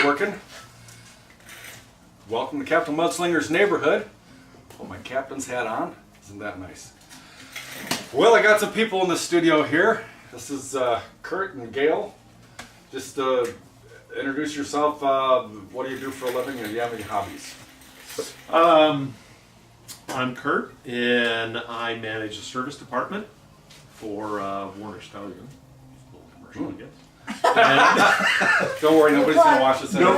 working. Welcome to Captain Mudslinger's neighborhood. Put my captain's hat on. Isn't that nice? Well, I got some people in the studio here. This is Kurt and Gail. Just introduce yourself. What do you do for a living, and do you have any hobbies? I'm Kurt, and I manage the service department for Warner Stallion. A little commercial, I guess. Don't worry, nobody's going to watch this. No,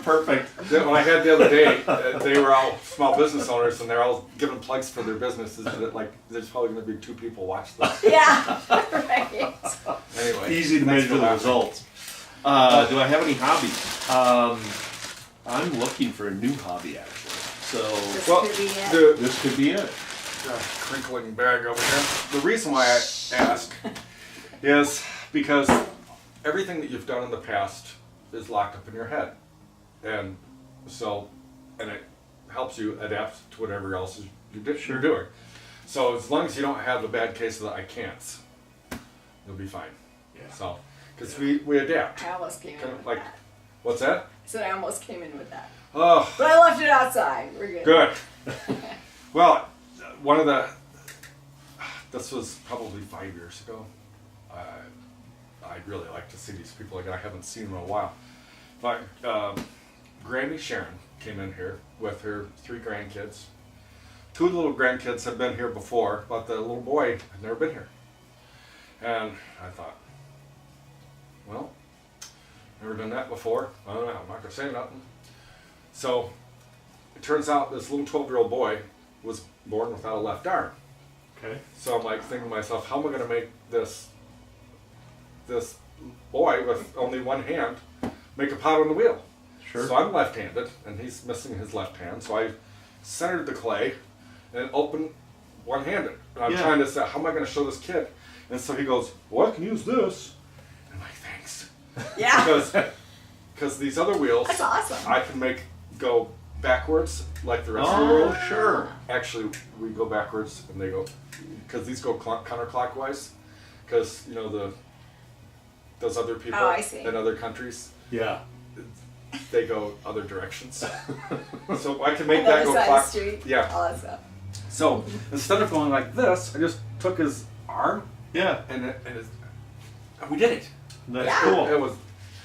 perfect. When I had the other day, they were all small business owners, and they're all giving plugs for their businesses. That, like, there's probably going to be 2 people watch this. Yeah, right. Anyway, Easy to measure the results. Do I have any hobbies? I'm looking for a new hobby, actually. So This this could could be it. be it. Got a crinkling bag over here. The reason why I ask is because everything that you've done in the past is locked up in your head, and it helps you adapt to whatever else you're doing. So as long as you don't have the bad case of the I can'ts, you'll be fine. Yeah. So because we adapt. I almost came in Kind of with like, that. what's that? I said I almost came in with that. Oh, But I left it outside. We're good. good. Well, this was probably 5 years ago. I'd really like to see these people again. I haven't seen them in a while. But Granny Sharon came in here with her 3 grandkids. 2 little grandkids have been here before, but the little boy had never been here. And I thought, well, never done that before. I don't know, I'm not going to say nothing. So it turns out this little 12-year-old boy was born without a left arm. Okay. So I'm like thinking to myself, how am I going to make this boy with only one hand make a pot on the wheel? Sure. So I'm left-handed, and he's missing his left hand. So I centered the clay and opened one-handed. And I'm trying to say, how am I going to show this kid? And so he goes, well, I can use this. And I'm like, thanks. Yeah. Because these other wheels, That's awesome. I can make go backwards like the rest of the world. Sure. Actually, we go backwards, and they go, because these go counterclockwise. Because those other people Oh, I see. in other countries, Yeah. they go other directions. So I can make Another that go side of the clock. street. Yeah. All that stuff. So instead of going like this, I just took his arm Yeah. and we did it. That's Yeah. cool. It was,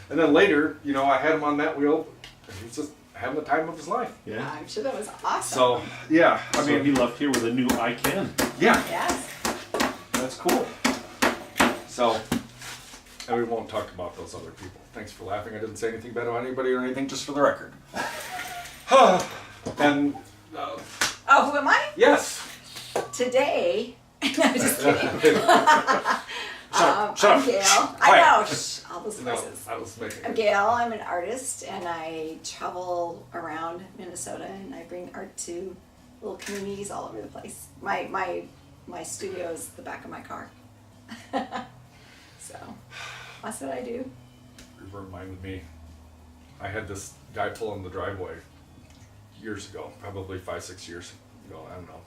and then later, I had him on that wheel. And he was just having the time of his life. Yeah. I'm sure that was awesome. So yeah, I So mean, he left here with a new I can. yeah, Yes. that's cool. So, and we won't talk about those other people. Thanks for laughing. I didn't say anything bad about anybody or anything, just for the record. And Oh, who am I? yes. Today. No, just kidding. Shut I'm up. Gail. Quiet. I know. Shh, all those No, voices. I was making. I'm Gail. I'm an artist, and I travel around Minnesota, and I bring art to little communities all over the place. My studio is the back of my car. So that's what I do. It reminded me, I had this guy pull in the driveway years ago, probably 5-6 years ago, I don't know.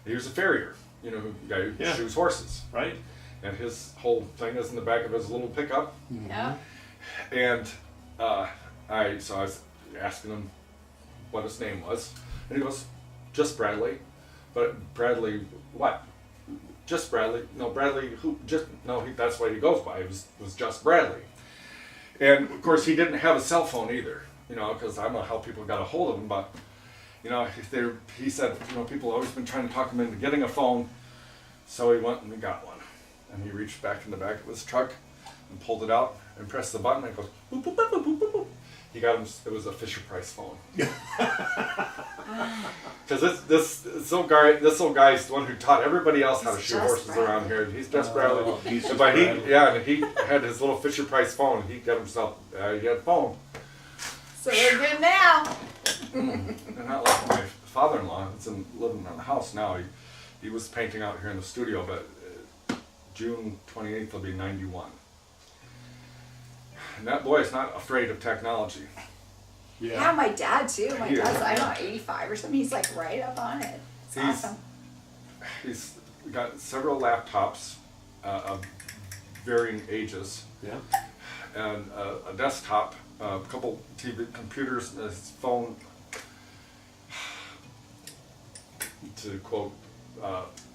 He was a farrier, guy who Yeah. shoes horses. Right? And his whole thing is in the back of his little pickup. Yeah. And I was asking him what his name was. And he goes, just Bradley. But Bradley, what? Just Bradley. No, Bradley, who? Just, no, that's what he goes by. It was just Bradley. And of course, he didn't have a cell phone either, because I don't know how people got a hold of him, but, he said, people have always been trying to talk him into getting a phone. So he went and he got one. And he reached back in the back of his truck and pulled it out and pressed the button and it goes, boop, boop, boop, boop, boop, boop, boop. He got him, it was a Fisher Price phone. Because this old guy is the one who taught everybody else how to shoe horses around here. He's just Bradley. He's just But Bradley. and he had his little Fisher Price phone. He got himself, he had a phone. So we're good now. And not like my father-in-law, that's living in the house now. He was painting out here in the studio, but June 28th will be 91. And that boy is not afraid of technology. Yeah, my dad too. My Yeah. dad's, I don't know, 85 or something. He's like right up on it. It's awesome. He's got several laptops of varying ages Yeah. and a desktop a couple TV computers, his phone. To quote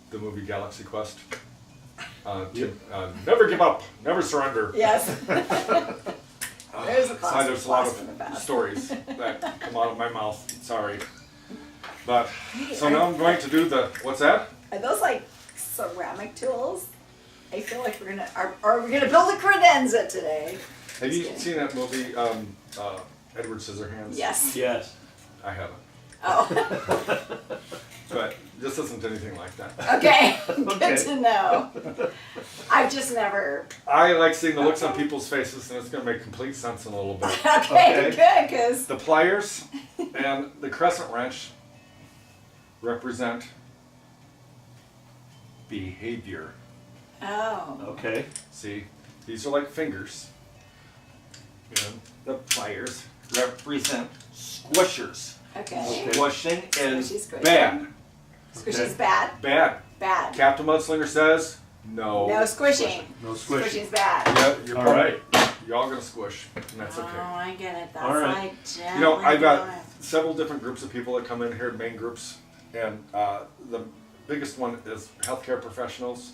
the movie Galaxy Quest, never give up, never surrender. Yes. There's a So there's a lot from the of past. stories that come out of my mouth. Sorry, but so now I'm going to do the what's that? Are those like ceramic tools? I feel like we're gonna are we gonna build a credenza today? Have you kidding. seen that movie, Edward Scissorhands? Yes. Yes. I haven't, Oh. but this isn't anything like that. Okay. Good Okay. to know. I've just never. I like seeing the looks on people's faces, and it's going to make complete sense in a little bit. Okay. Okay. Good, because. The pliers and the crescent wrench represent behavior. Oh. Okay. See, these are like fingers. And the pliers represent squishers. Okay. Squishing Squishy, is squishy. bad. Squishy's Okay. bad. Bad. Bad. Captain Mudslinger says no. No squishing. No squishing. Squishing's bad. Yeah, you're All probably- right. You're all gonna squish, and that's Oh, okay. I get it. That's All right. like You know, I've got gently several different groups of people that come in here, main groups, and the biggest one is healthcare professionals,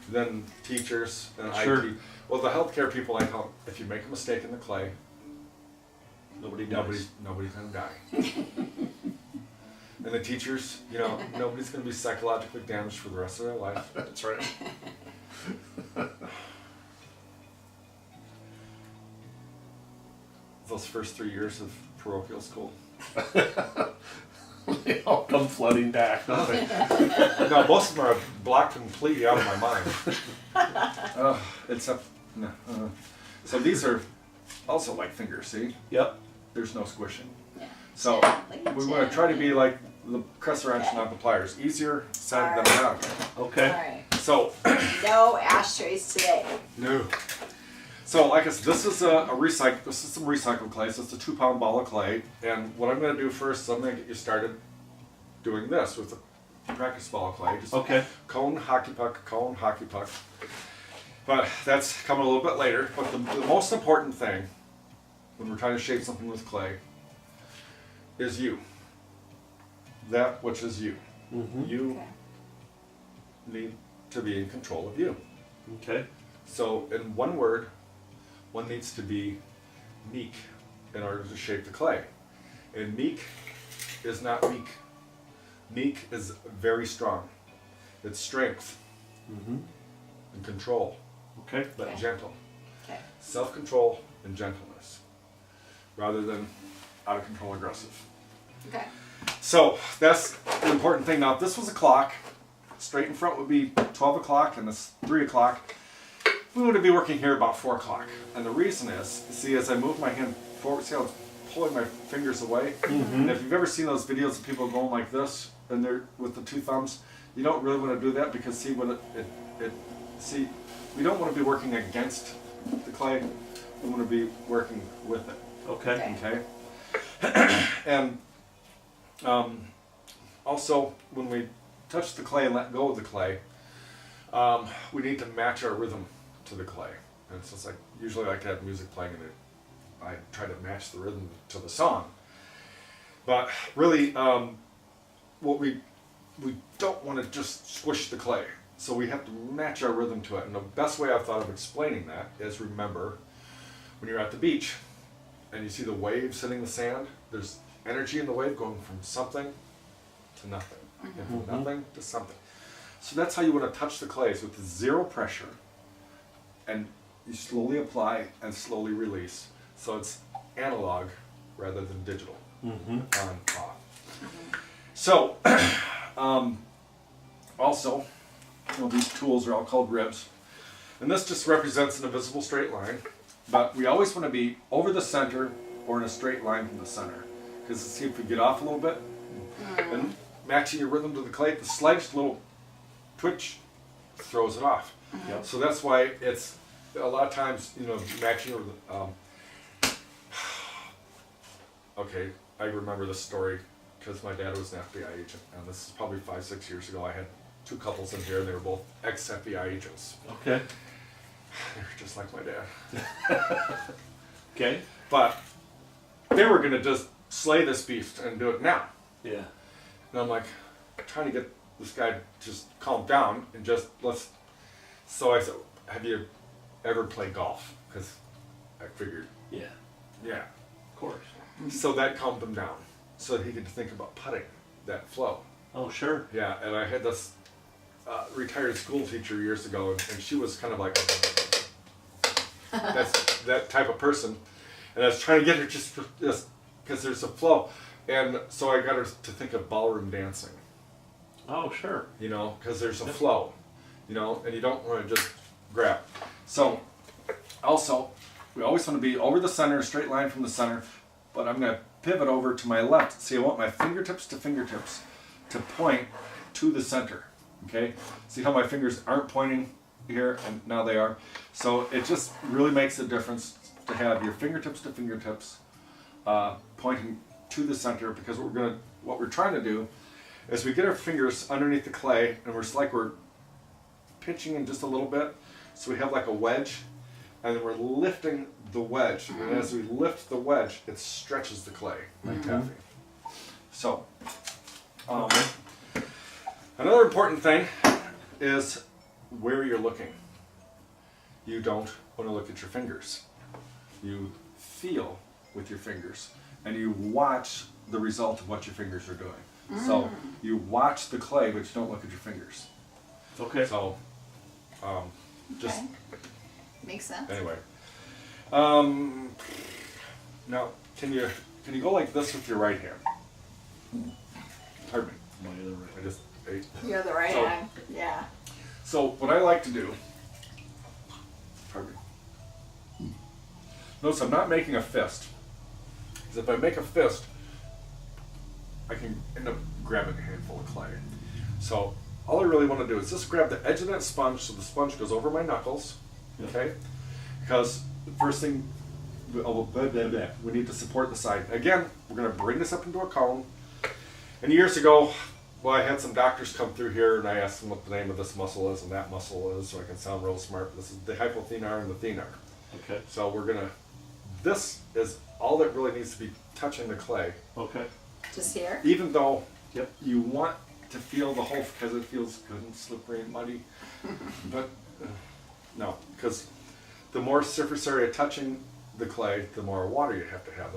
then teachers, and Sure. IT. Well, the healthcare people, I tell them, if you make a mistake in the clay, Nobody dies. nobody's gonna die. And the teachers, you know, nobody's gonna be psychologically damaged for the rest of their life. That's right. Those first 3 years of parochial school. They all come flooding back, don't they? No, most of them are blocked completely out of my mind. Except, no. So these are also like fingers, see? Yep. There's no squishing. Yeah. So Gently, we want to try to be gently. like the crescent wrench, not the pliers. Easier said than done. Okay. All right. So, No ashtrays today. no. So like I said, this is this is some recycled clay. So it's a 2-pound ball of clay. And what I'm going to do first is I'm going to get you started doing this with a practice ball of clay. Just Okay. cone, hockey puck, cone, hockey puck. But that's coming a little bit later. But the most important thing when we're trying to shape something with clay is you. That which is you. Mm-hmm. You Okay. need to be in control of you. Okay. So in one word, one needs to be meek in order to shape the clay. And meek is not weak. Meek is very strong. It's strength Mm-hmm. and control, Okay. but Okay. gentle. Okay. Self-control and gentleness, rather than out of control aggressive. Okay. So that's the important thing. Now, if this was a clock, straight in front would be 12 o'clock and this 3 o'clock. We would be working here about 4 o'clock. And the reason is, see, as I move my hand forward, see how it's pulling my fingers away? And if you've ever seen those videos of people going like this, and they're with the 2 thumbs, you don't really want to do that because see, when see, we don't want to be working against the clay. We want to be working with it. Okay. Okay. And also, when we touch the clay and let go of the clay, we need to match our rhythm to the clay. And so it's like, usually I like to have music playing and I try to match the rhythm to the song. But really, what we don't want to just squish the clay. So we have to match our rhythm to it. And the best way I've thought of explaining that is, remember, when you're at the beach and you see the waves hitting the sand, there's energy in the wave going from something to nothing, and from nothing to something. So that's how you want to touch the clays, with zero pressure, and you slowly apply and slowly release. So it's analog rather than digital. Mm-hmm. On, off. So, also, you know, these tools are all called ribs. And this just represents an invisible straight line. But we always want to be over the center or in a straight line from the center. Because see, if we get off a little bit, and matching your rhythm to the clay, the slightest little twitch throws it off. Yep. So that's why it's a lot of times, you know, matching your okay, I remember this story because my dad was an FBI agent, and this is probably 5-6 years ago. I had 2 couples in here, and they were both ex-FBI agents. Okay. They were just like my dad. Okay. But they were gonna just slay this beast and do it now. Yeah. And I'm like, trying to get this guy to just calm down and just let's. So I said, have you ever played golf? Because I figured, Yeah. yeah. Of course. So that calmed him down, so that he could think about putting that flow. Oh, sure. Yeah, and I had this retired school teacher years ago, and she was kind of like that's that type of person, and I was trying to get her just because there's a flow, and so I got her to think of ballroom dancing. Oh, sure. You know, because there's a flow, you know, and you don't want to just grab. So, also, we always want to be over the center, straight line from the center, but I'm going to pivot over to my left. See, I want my fingertips to point to the center, okay? See how my fingers aren't pointing here, and now they are? So it just really makes a difference to have your fingertips to fingertips pointing to the center, because what we're trying to do is we get our fingers underneath the clay, and we're pinching in just a little bit, so we have like a wedge, and then we're lifting the wedge, and as we lift the wedge, it stretches the clay like taffy. So, another important thing is where you're looking. You don't want to look at your fingers. You feel with your fingers, and you watch the result of what your fingers are doing. So you watch the clay, but you don't look at your fingers. Okay. So, just Okay. Makes sense. anyway. Now, can you go like this with your right hand? Pardon me. My other right. I just ate. You're the right So- hand. Yeah. So what I like to do. Pardon me. Notice I'm not making a fist. Because if I make a fist, I can end up grabbing a handful of clay. So all I really want to do is just grab the edge of that sponge so the sponge goes over my knuckles. Okay? Because the first thing, we need to support the side. Again, we're going to bring this up into a cone. And years ago, well, I had some doctors come through here and I asked them what the name of this muscle is and that muscle is, so I can sound real smart. This is the hypothenar and the thenar. Okay. So this is all that really needs to be touching the clay. Okay. Just here. Even though Yep. you want to feel the whole, because it feels good and slippery and muddy. But no, because the more surface area touching the clay, the more water you have to have,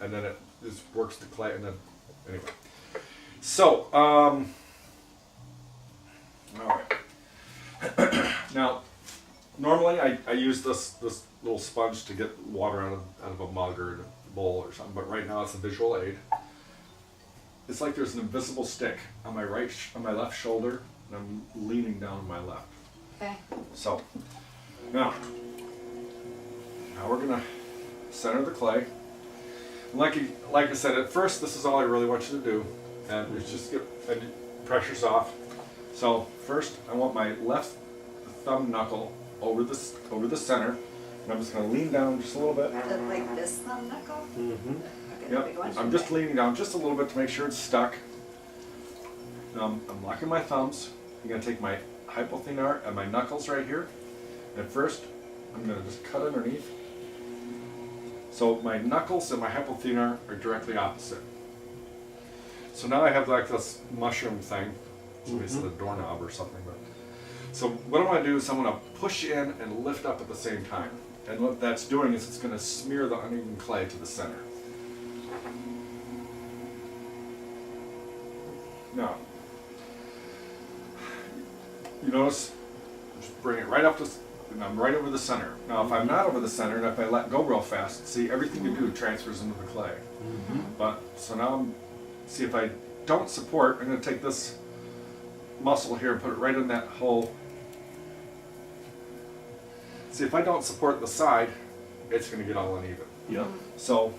and then it just works the clay, and then, anyway. So, all right. Now, normally I use this little sponge to get water out of a mug or a bowl or something, but right now it's a visual aid. It's like there's an invisible stick on my on my left shoulder, and I'm leaning down on my left. Okay. So, now we're gonna center the clay. And like I said, at first this is all I really want you to do, and it's just and pressure's off. So first, I want my left thumb knuckle over the center, and I'm just gonna lean down just a little bit. Like this thumb knuckle? Mm-hmm. Okay, the big one? Yep. I'm just leaning down just a little bit to make sure it's stuck. Now I'm locking my thumbs. I'm gonna take my hypothenar and my knuckles right here. And first, I'm gonna just cut underneath. So my knuckles and my hypothenar are directly opposite. So now I have like this mushroom thing. Somebody said a doorknob or something. But so what I'm gonna do is I'm gonna push in and lift up at the same time. And what that's doing is it's gonna smear the uneven clay to the center. Now, you notice, just bring it right up to, and I'm right over the center. Now, if I'm not over the center, and if I let go real fast, see, everything you do transfers into the clay. But, so now, see, if I don't support, I'm going to take this muscle here and put it right in that hole. See, if I don't support the side, it's going to get all uneven. Yep. So,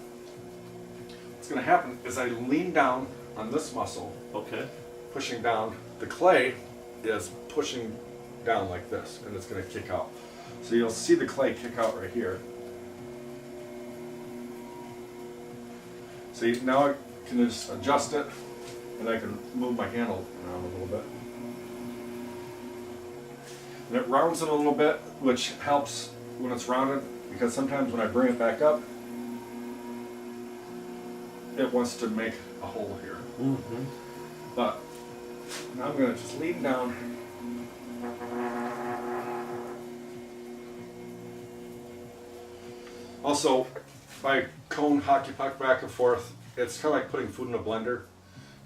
what's going to happen is I lean down on this muscle, Okay. pushing down. The clay is pushing down like this, and it's going to kick out. So you'll see the clay kick out right here. See, now I can just adjust it, and I can move my handle around a little bit. And it rounds it a little bit, which helps when it's rounded, because sometimes when I bring it back up, it wants to make a hole here. Mm-hmm. But now I'm going to just lean down. Also, by cone hockey puck back and forth, it's kind of like putting food in a blender.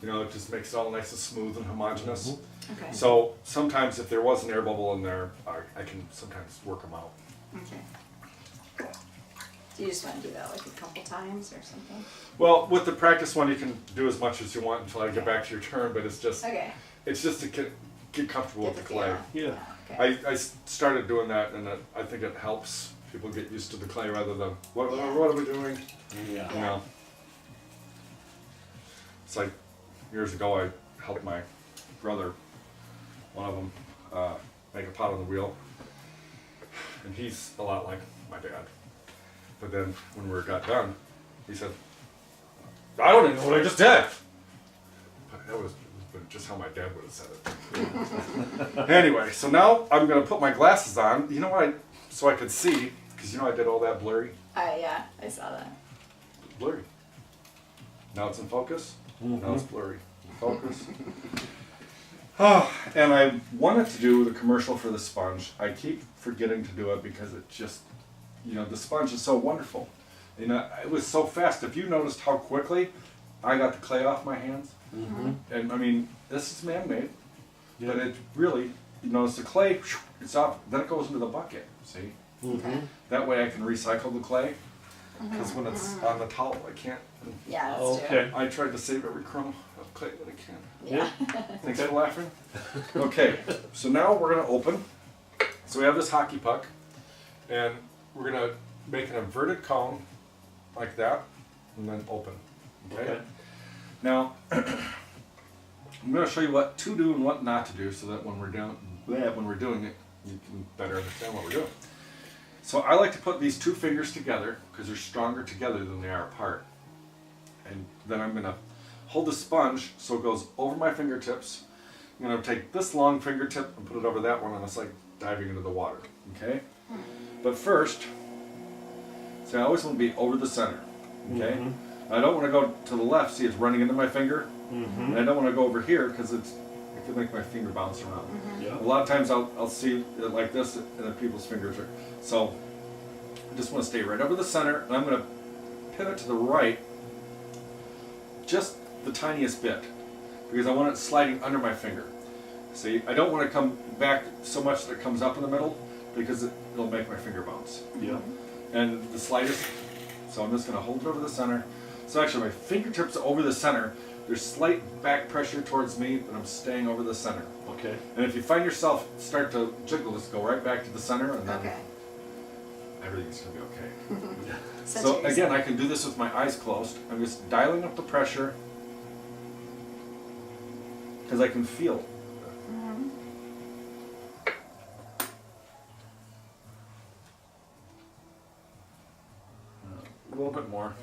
You know, it just makes it all nice and smooth and homogeneous. Okay. So sometimes if there was an air bubble in there, I can sometimes work them out. Okay. Do you just want to do that like a couple times or something? Well, with the practice one, you can do as much as you want until I get back to your turn, but it's just Okay. to get comfortable Get with the the clay. feel. Yeah. Okay. I started doing that, and I think it helps people get used to the clay rather than what are we doing? Yeah. You know, it's like years ago I helped my brother, one of them, make a pot on the wheel, and he's a lot like my dad. But then when we got done, he said, "I don't even know what I just did." But that was just how my dad would have said it. Anyway, so now I'm gonna put my glasses on. You know what? So I could see, because you know I did all that blurry. Yeah, I saw that. Blurry. Now it's in focus. Now it's blurry. Focus. And I wanted to do the commercial for the sponge. I keep forgetting to do it because it just, the sponge is so wonderful. It was so fast. If you noticed how quickly I got the clay off my hands, and I mean, this is man-made, but it really, you notice the clay, it's off, then it goes into the bucket, see? Okay. That way I can recycle the clay, because when it's on the towel, I can't. Yeah, that's Okay. I tried to save every crumb of clay that I can. true. Yeah. Thanks for laughing. Okay, so now we're gonna open. So we have this hockey puck, and we're gonna make an inverted cone, like that, and then open. Okay? Now, I'm gonna show you what to do and what not to do, so that when we're doing it, you can better understand what we're doing. So I like to put these two fingers together because they're stronger together than they are apart. And then I'm gonna hold the sponge so it goes over my fingertips. I'm gonna take this long fingertip and put it over that one, and it's like diving into the water. Okay? But first, see, I always want to be over the center. Okay? I don't want to go to the left. See, it's running into my finger. And I don't want to go over here because it can make my finger bounce around. Yeah. A lot of times I'll see it like this, and then people's fingers are. So I just want to stay right over the center, and I'm going to pivot to the right just the tiniest bit because I want it sliding under my finger. See, I don't want to come back so much that it comes up in the middle because it'll make my finger bounce. Yeah. And the slightest, so I'm just going to hold it over the center. So actually my fingertips are over the center. There's slight back pressure towards me, but I'm staying over the center. Okay. And if you find yourself start to jiggle, just go right back to the center, and then Okay. everything's going to be okay. Such So a again, I can do this with my eyes closed. I'm just dialing up the pressure because I can feel it. A little bit more.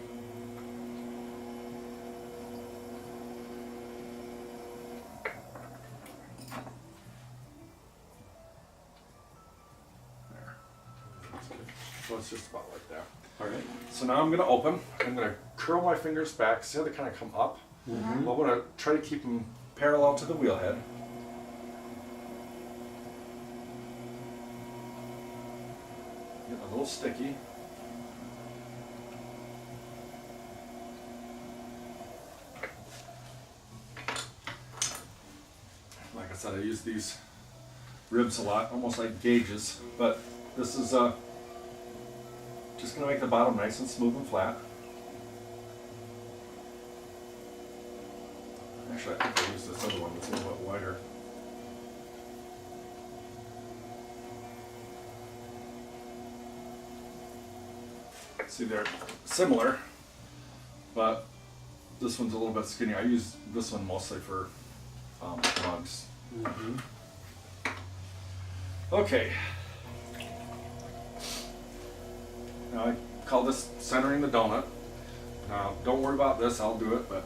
There. So it's just about like that. All right. So now I'm going to open. I'm going to curl my fingers back. See how they kind of come up? Well, I'm going to try to keep them parallel to the wheel head. Getting a little sticky. Like I said, I use these ribs a lot, almost like gauges, but this is just going to make the bottom nice and smooth and flat. Actually, I think I use this other one that's a little bit wider. See, they're similar, but this one's a little bit skinnier. I use this one mostly for mugs. Okay. Now I call this centering the donut. Now don't worry about this, I'll do it, but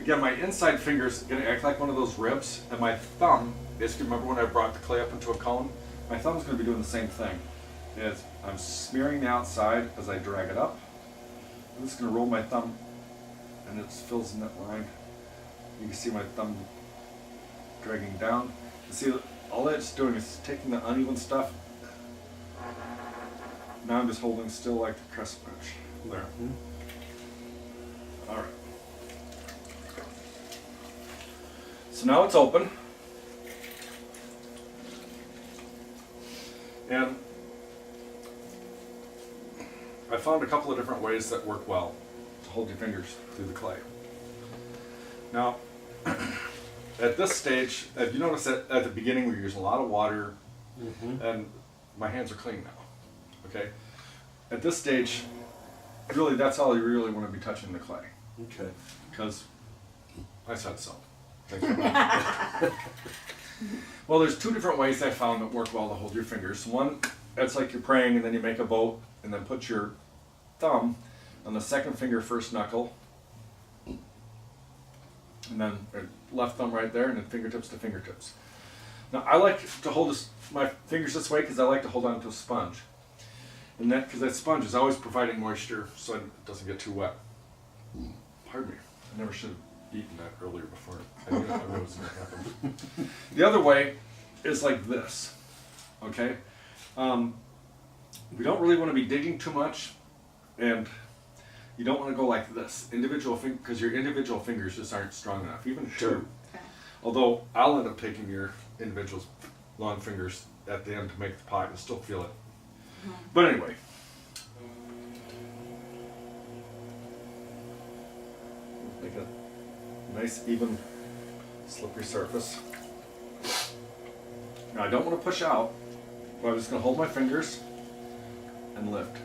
again, my inside finger's gonna act like one of those ribs, and my thumb, basically remember when I brought the clay up into a cone? My thumb's gonna be doing the same thing. I'm smearing the outside as I drag it up. I'm just gonna roll my thumb and it fills in that line. You can see my thumb dragging down. You see, all that's doing is taking the uneven stuff. Now I'm just holding still like the crest bench. There. All right. So now it's open. And I found a couple of different ways that work well to hold your fingers through the clay. Now, at this stage, if you notice that at the beginning we use a lot of water, and my hands are clean now, okay? At this stage, really that's all you really want to be touching the clay. Okay. Because I said so. Thank you. Well, there's two different ways I found that work well to hold your fingers. One, it's like you're praying and then you make a boat and then put your thumb on the second finger first knuckle, and then left thumb right there, and then fingertips to fingertips. Now I like to hold my fingers this way because I like to hold on to a sponge, and that because that sponge is always providing moisture so it doesn't get too wet. Pardon me, I never should have eaten that earlier before I knew it was going to happen. The other way is like this, okay? We don't really want to be digging too much, and you don't want to go like this, because your individual fingers just aren't strong enough, even two. Okay. Although I'll end up taking your individual long fingers at the end to make the pot and still feel it. But anyway. Make a nice, even, slippery surface. Now I don't want to push out, but I'm just going to hold my fingers and lift.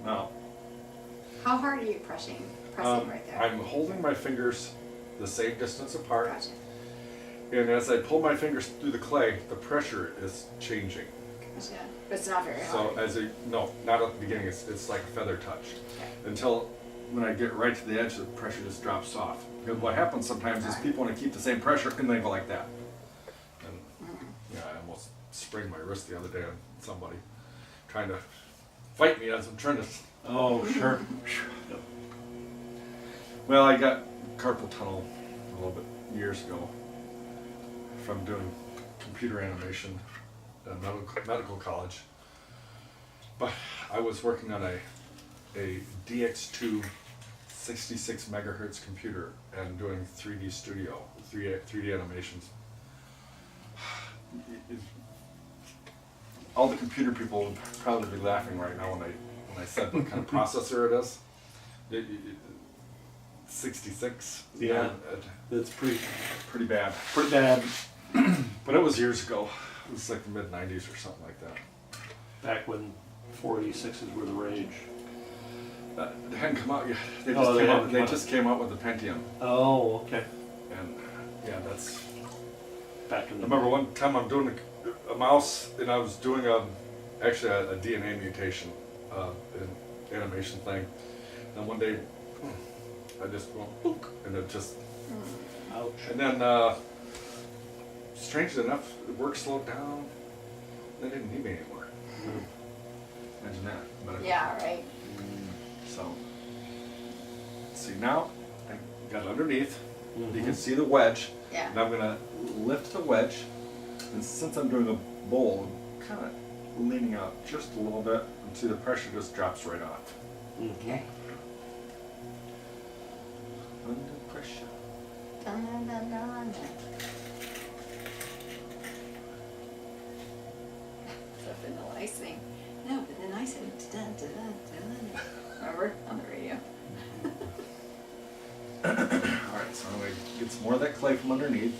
Now, How hard are you pressing right there? I'm holding my fingers the same distance apart, Gotcha. and as I pull my fingers through the clay, the pressure is changing. Gotcha. But it's not very So hard. no, not at the beginning, it's like a feather touch. Okay. Until when I get right to the edge, the pressure just drops off. Because what happens sometimes is people want to keep the same pressure and they go like that. And yeah, I almost sprained my wrist the other day on somebody trying to fight me as I'm trying to. Oh, sure. Yep. Well, I got carpal tunnel a little bit years ago from doing computer animation at medical college. But I was working on a DX2 66 megahertz computer and doing 3D studio, 3D animations. All the computer people would probably be laughing right now when I said what kind of processor it is. 66. Yeah, that's pretty bad. pretty bad. But it was years ago. It was like the mid 90s or something like that. Back when 486s were the rage. They hadn't come out yet. They just came out with the Pentium. Oh, okay. And yeah, that's. Back in I the remember one time I'm doing a mouse, and I was doing actually a DNA mutation in animation thing. And one day, I just went book, and it just. Ouch. And then, strangely enough, the work slowed down. They didn't need me anymore. Imagine that. But Yeah, right. So, see now, I got it underneath. You can see the wedge. Yeah. And I'm going to lift the wedge. And since I'm doing a bowl, I'm kind of leaning out just a little bit. And see the pressure just drops right off. Okay. Under pressure. Dun, dun, dun, dun. The vanilla ice thing. No, but then I said dun, dun, dun, dun. Remember on the radio? Alright, so I'm going to get some more of that clay from underneath.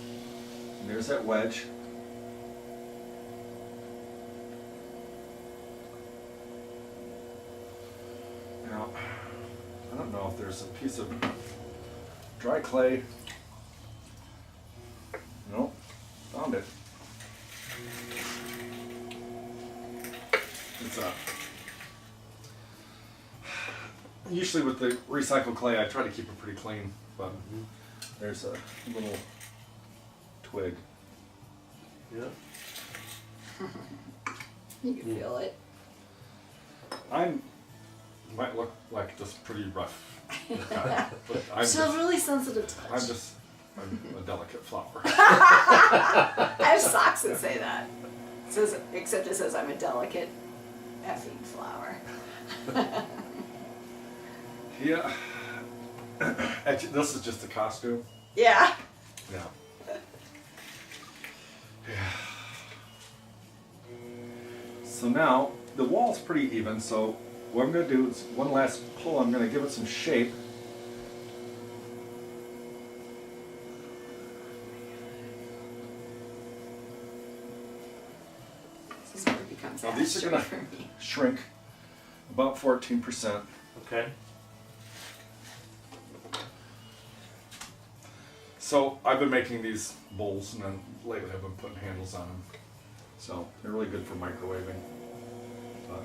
And there's that wedge. Now, I don't know if there's a piece of dry clay. Nope, found it. It's usually with the recycled clay, I try to keep it pretty clean, but there's a little twig. Yeah. You can feel it. I'm might look like just pretty rough. But I'm She's a just, really sensitive touch. I'm a delicate flower. I have socks that say that. It says, except it says I'm a delicate effing flower. Yeah. Actually, this is just a costume. Yeah. Yeah. Yeah. So now the wall's pretty even. So what I'm going to do is one last pull. I'm going to give it some shape. This is where it becomes Now these are ashtray going for to me. shrink about 14%. Okay. So I've been making these bowls, and then lately I've been putting handles on them. So they're really good for microwaving. But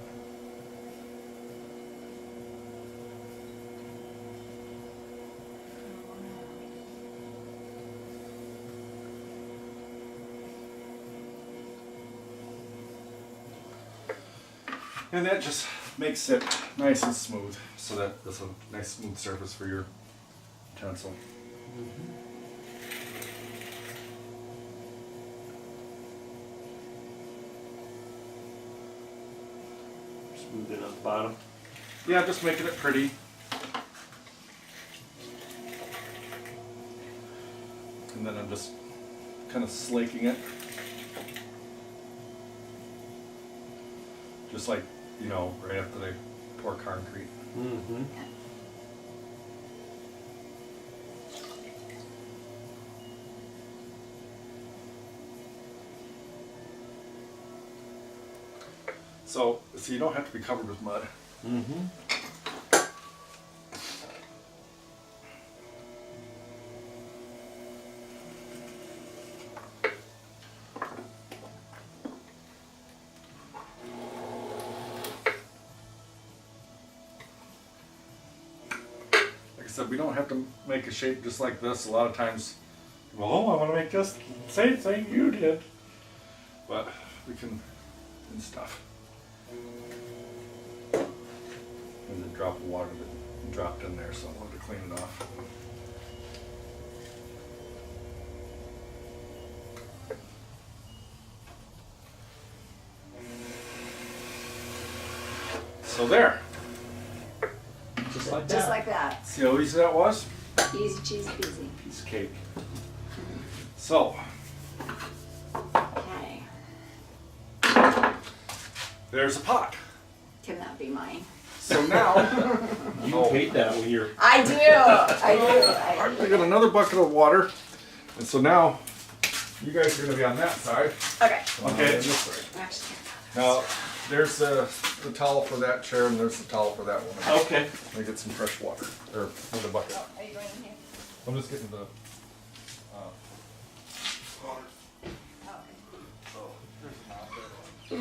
and that just makes it nice and smooth, so that it's a nice smooth surface for your utensil. Smooth it on the bottom. Yeah, just making it pretty. And then I'm just kind of slaking it. Just like, you know, right after they pour concrete. Mm-hmm. So you don't have to be covered with mud. Mm-hmm. Like I said, we don't have to make a shape just like this. A lot of times, well, oh, I want to make this same thing you did. But we can, and stuff. And the drop of water that dropped in there, so I wanted to clean it off. So there. Just like Just that. like that. See how easy that was? Easy cheesy peasy. Piece of cake. So, Okay. there's a pot. Can that be mine? So now, You Oh. hate that when you're. I do. I I got another bucket of water. And so now, you guys are going to be on that side. Okay. Okay. This side. Actually, Now, there's the towel for that chair, and there's the towel for that one. Okay. Let me get some fresh water, or from the bucket. are you going in here? I'm just getting the water. Oh, So, there's a mouth there.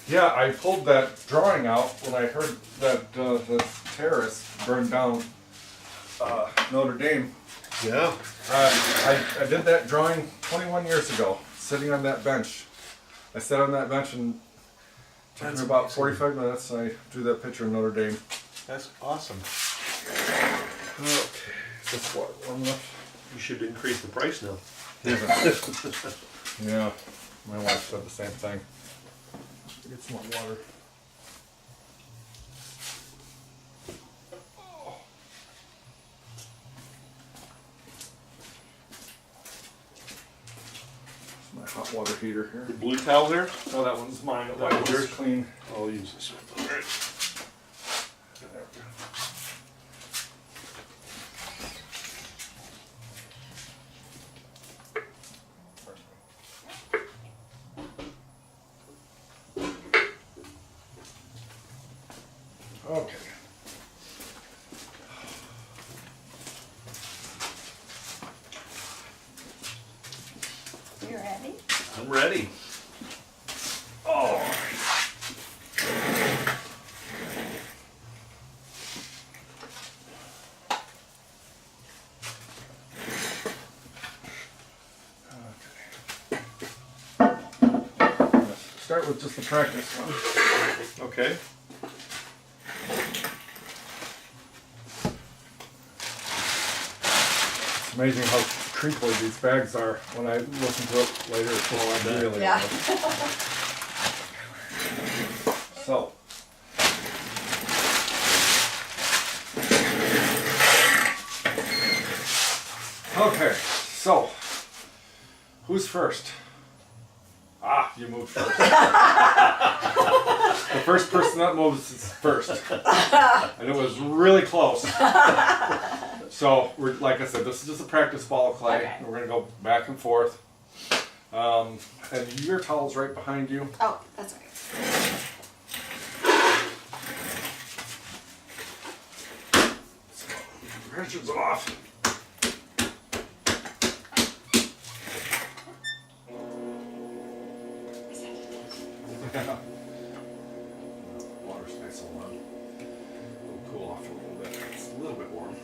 Yeah, I pulled that drawing out when I heard that the terrorists burned down Notre Dame. Yeah. I did that drawing 21 years ago, sitting on that bench. I sat on that bench and it took me about 45 minutes. I drew that picture of Notre Dame. That's awesome. Okay, is this water warm enough? You should increase the price now. Yeah, my wife said the same thing. Get some more water. It's my hot water heater here. The blue towel there? Oh, that one's mine. That That one's yours? clean. I'll use this one. There we go. Okay. you ready? I'm ready. Oh. start with just the practice one. Okay. It's amazing how crinkly these bags are when I listen to it later. It's really Yeah. So. Okay, so who's first? Ah, you moved first. The first person that moves is first. And it was really close. So, we're, like I said, this is just a practice ball of clay. Okay. We're going to go back and forth. And your towel's right behind you. Oh, that's right. Pressure's off. Yeah. Water's nice and warm. It'll cool off a little bit. It's a little bit warm.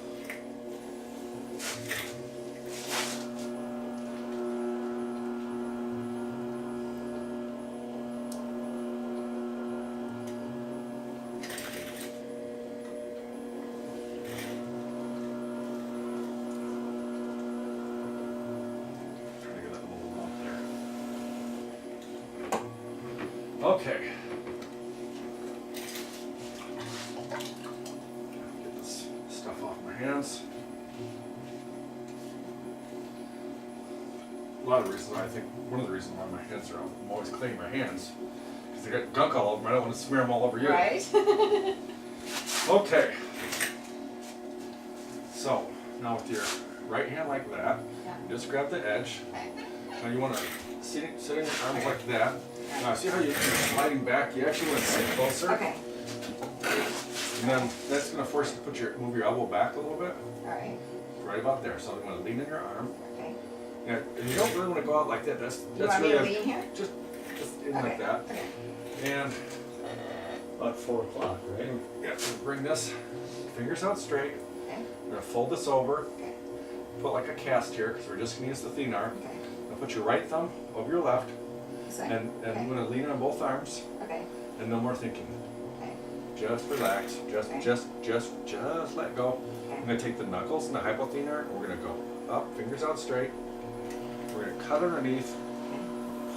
Trying to get that little lump there. Okay. Get this stuff off my hands. A lot of reasons, I think, one of the reasons why my hands are out, I'm always cleaning my hands. Because they got gunk all over them, I don't want to smear them all over you. Right? Okay. So, now with your right hand like that, Yeah. you just grab the edge. Okay. Now you want to sit in your arms like that. Now see how you're sliding back? You actually want to sit closer. Okay. And then that's going to force you to move your elbow back a little bit. Alright. Right about there. So you want to lean in your arm. Okay. And you don't really want to go out like that. That's You want me really to lean here? just in Okay. like that. Okay. And About 4 o'clock, right? yeah, so bring this fingers out straight. Okay. We're going to fold this over. Okay. Put like a cast here because we're just going to use the thenar. Okay. Now put your right thumb over your left. This way? And Okay. I'm going to lean on both arms. Okay. And no more thinking. Okay. Just relax. Just let go. I'm Okay. going to take the knuckles and the hypothenar, and we're going to go up, fingers out straight. We're going to cut underneath,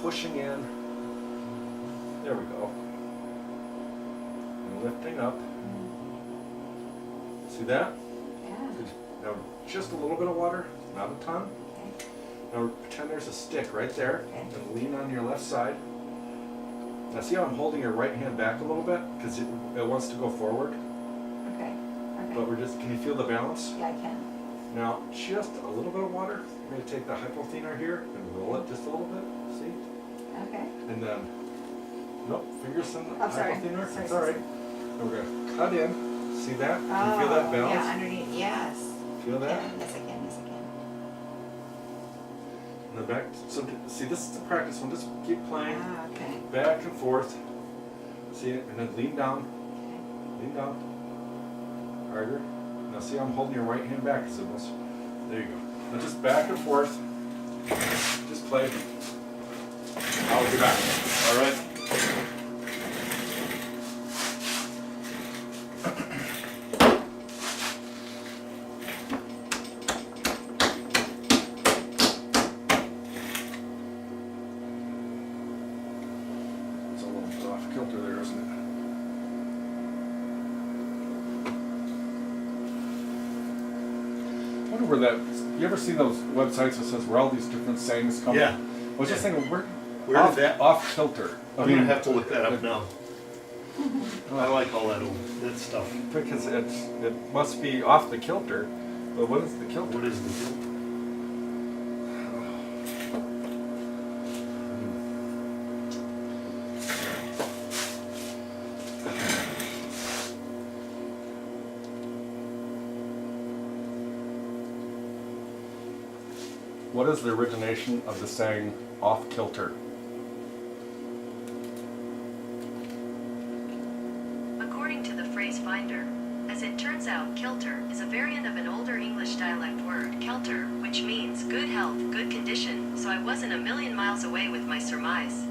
pushing in. There we go. And lifting up. See that? Yeah. Now just a little bit of water, not a ton. Okay. Now pretend there's a stick right there, Okay. and lean on your left side. Now see how I'm holding your right hand back a little bit? Because it wants to go forward. Okay. But Okay. we're just, can you feel the balance? Yeah, I can. Now, just a little bit of water. We're going to take the hypothenar here and roll it just a little bit. See? Okay. And then, nope, fingers in the Oh, sorry. hypothenar. Sorry, It's all right. sorry. And we're going to cut in. See that? Can you feel that Oh, balance? yeah, underneath. Yes. Feel that? Yeah, yes, I can. Yes, I can. And then back. So, see, this is the practice one. Just keep playing. Ah, okay. Back and forth. See it? And then lean down. Okay. Lean down. Harder. Now see how I'm holding your right hand back. It's almost, there you go. Now just back and forth. Just play. I'll be back. All right. It's a little bit off kilter there, isn't it? I wonder where that. You ever seen those websites that says where all these different sayings come? Yeah. I was just thinking, where Where did that- off kilter? I'm gonna have to look that up now. I like all that that stuff. Because it must be off the kilter. But what is the kilter? What is the deal? What is the origination of the saying off kilter? According to the phrase finder, as it turns out, kilter is a variant of an older English dialect word, kelter, which means good health, good condition, so I wasn't a million miles away with my surmise.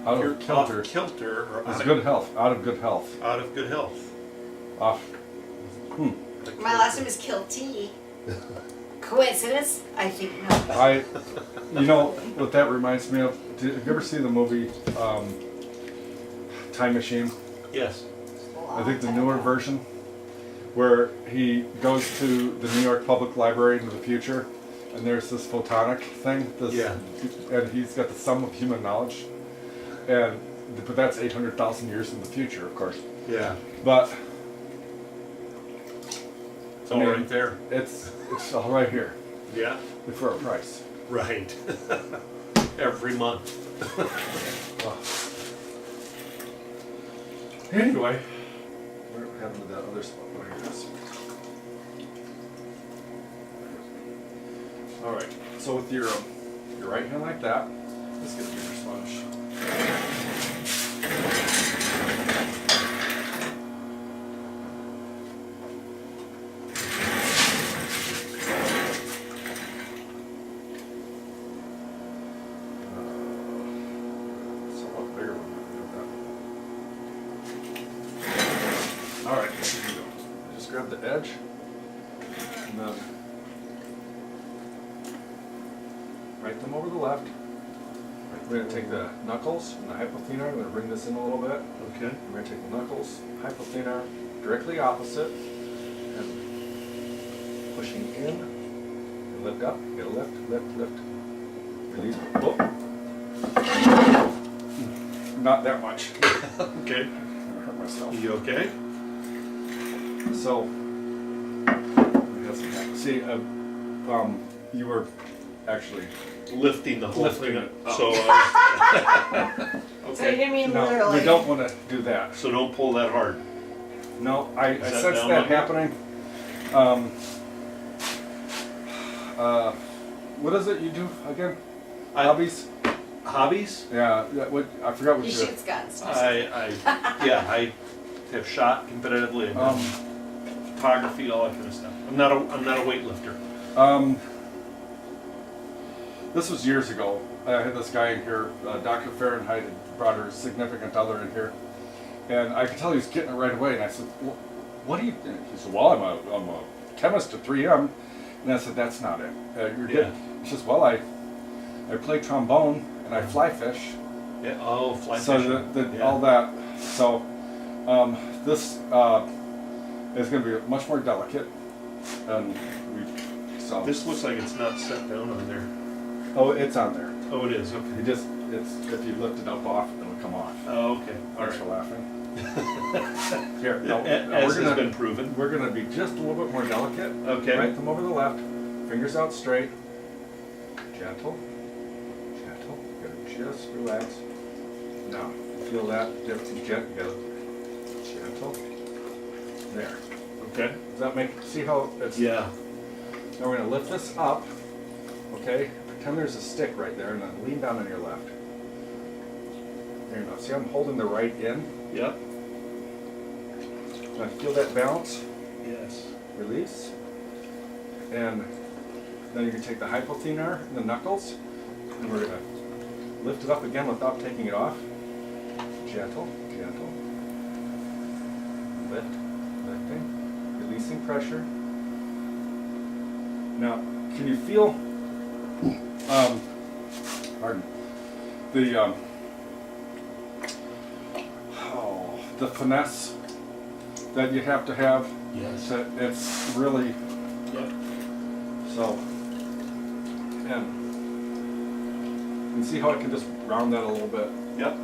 Out You're of kilter. off kilter or Is good health. Out of good health. out of good health. Off. My last name is Kilty. Coincidence? I think not. You know what that reminds me of? Have you ever seen the movie Time Machine? Yes. I think the newer version, where he goes to the New York Public Library into the future, and there's this photonic thing. Yeah. And he's got the sum of human knowledge, but that's 800,000 years in the future, of course. Yeah. But It's all right there. it's all right here Yeah. for a price. Right. Every month. Anyway, what happened to that other spot? Oh, here it is. All right. So with your right hand like that, let's get a bigger sponge. It's a lot bigger one than that. All right. Here we go. Just grab the edge, and then right thumb over the left. We're going to take the knuckles and the hypothenar. I'm going to bring this in a little bit. Okay. We're going to take the knuckles, hypothenar, directly opposite, and pushing in, and lift up. You gotta lift, lift, lift. Release. Oh. Not that much. Okay. I hurt myself. You okay? So, we have some- see, you were actually Lifting the whole Lifting thing it up. up. So, So you didn't mean no. literally. We don't want to do that. so don't pull that hard. No, I that sense down that under? happening. What is it you do again? Hobbies? Hobbies? Yeah. What? I forgot what He you. shoots guns. I have shot competitively. I've done photography, all that kind of stuff. I'm not a weightlifter. This was years ago. I had this guy in here, Dr. Fahrenheit, had brought her significant other in here, and I could tell he was getting it right away. And I said, "What do you?" He said, "Well, I'm a chemist at 3M," and I said, "That's not it. You're Yeah. good." He says, "Well, I play trombone and I fly fish." Yeah. Oh, fly So fishing. all that. So this is going to be much more delicate, and so. This looks like it's not set down on there. Oh, it's on there. Oh, it is. Okay. It's if you lift it up off, it'll come off. Oh, okay. All Thanks right. for laughing. Here, no, As has been proven. we're gonna be just a little bit more delicate. Okay. Right thumb over the left, fingers out straight, gentle, gentle. You gotta just relax. Now, feel that gentle. There. Okay. Does that make? See how it's? Yeah. Now we're gonna lift this up. Okay. Pretend there's a stick right there, and then lean down on your left. There you go. See, I'm holding the right in. Yep. Now feel that balance. Yes. Release. And then you can take the hypothenar and the knuckles, and we're gonna lift it up again without taking it off. Gentle, gentle. Lift, lifting, releasing pressure. Now, can you feel? Pardon. The finesse that you have to have. Yes. It's really Yep. so. And you can see how I can just round that a little bit. Yep.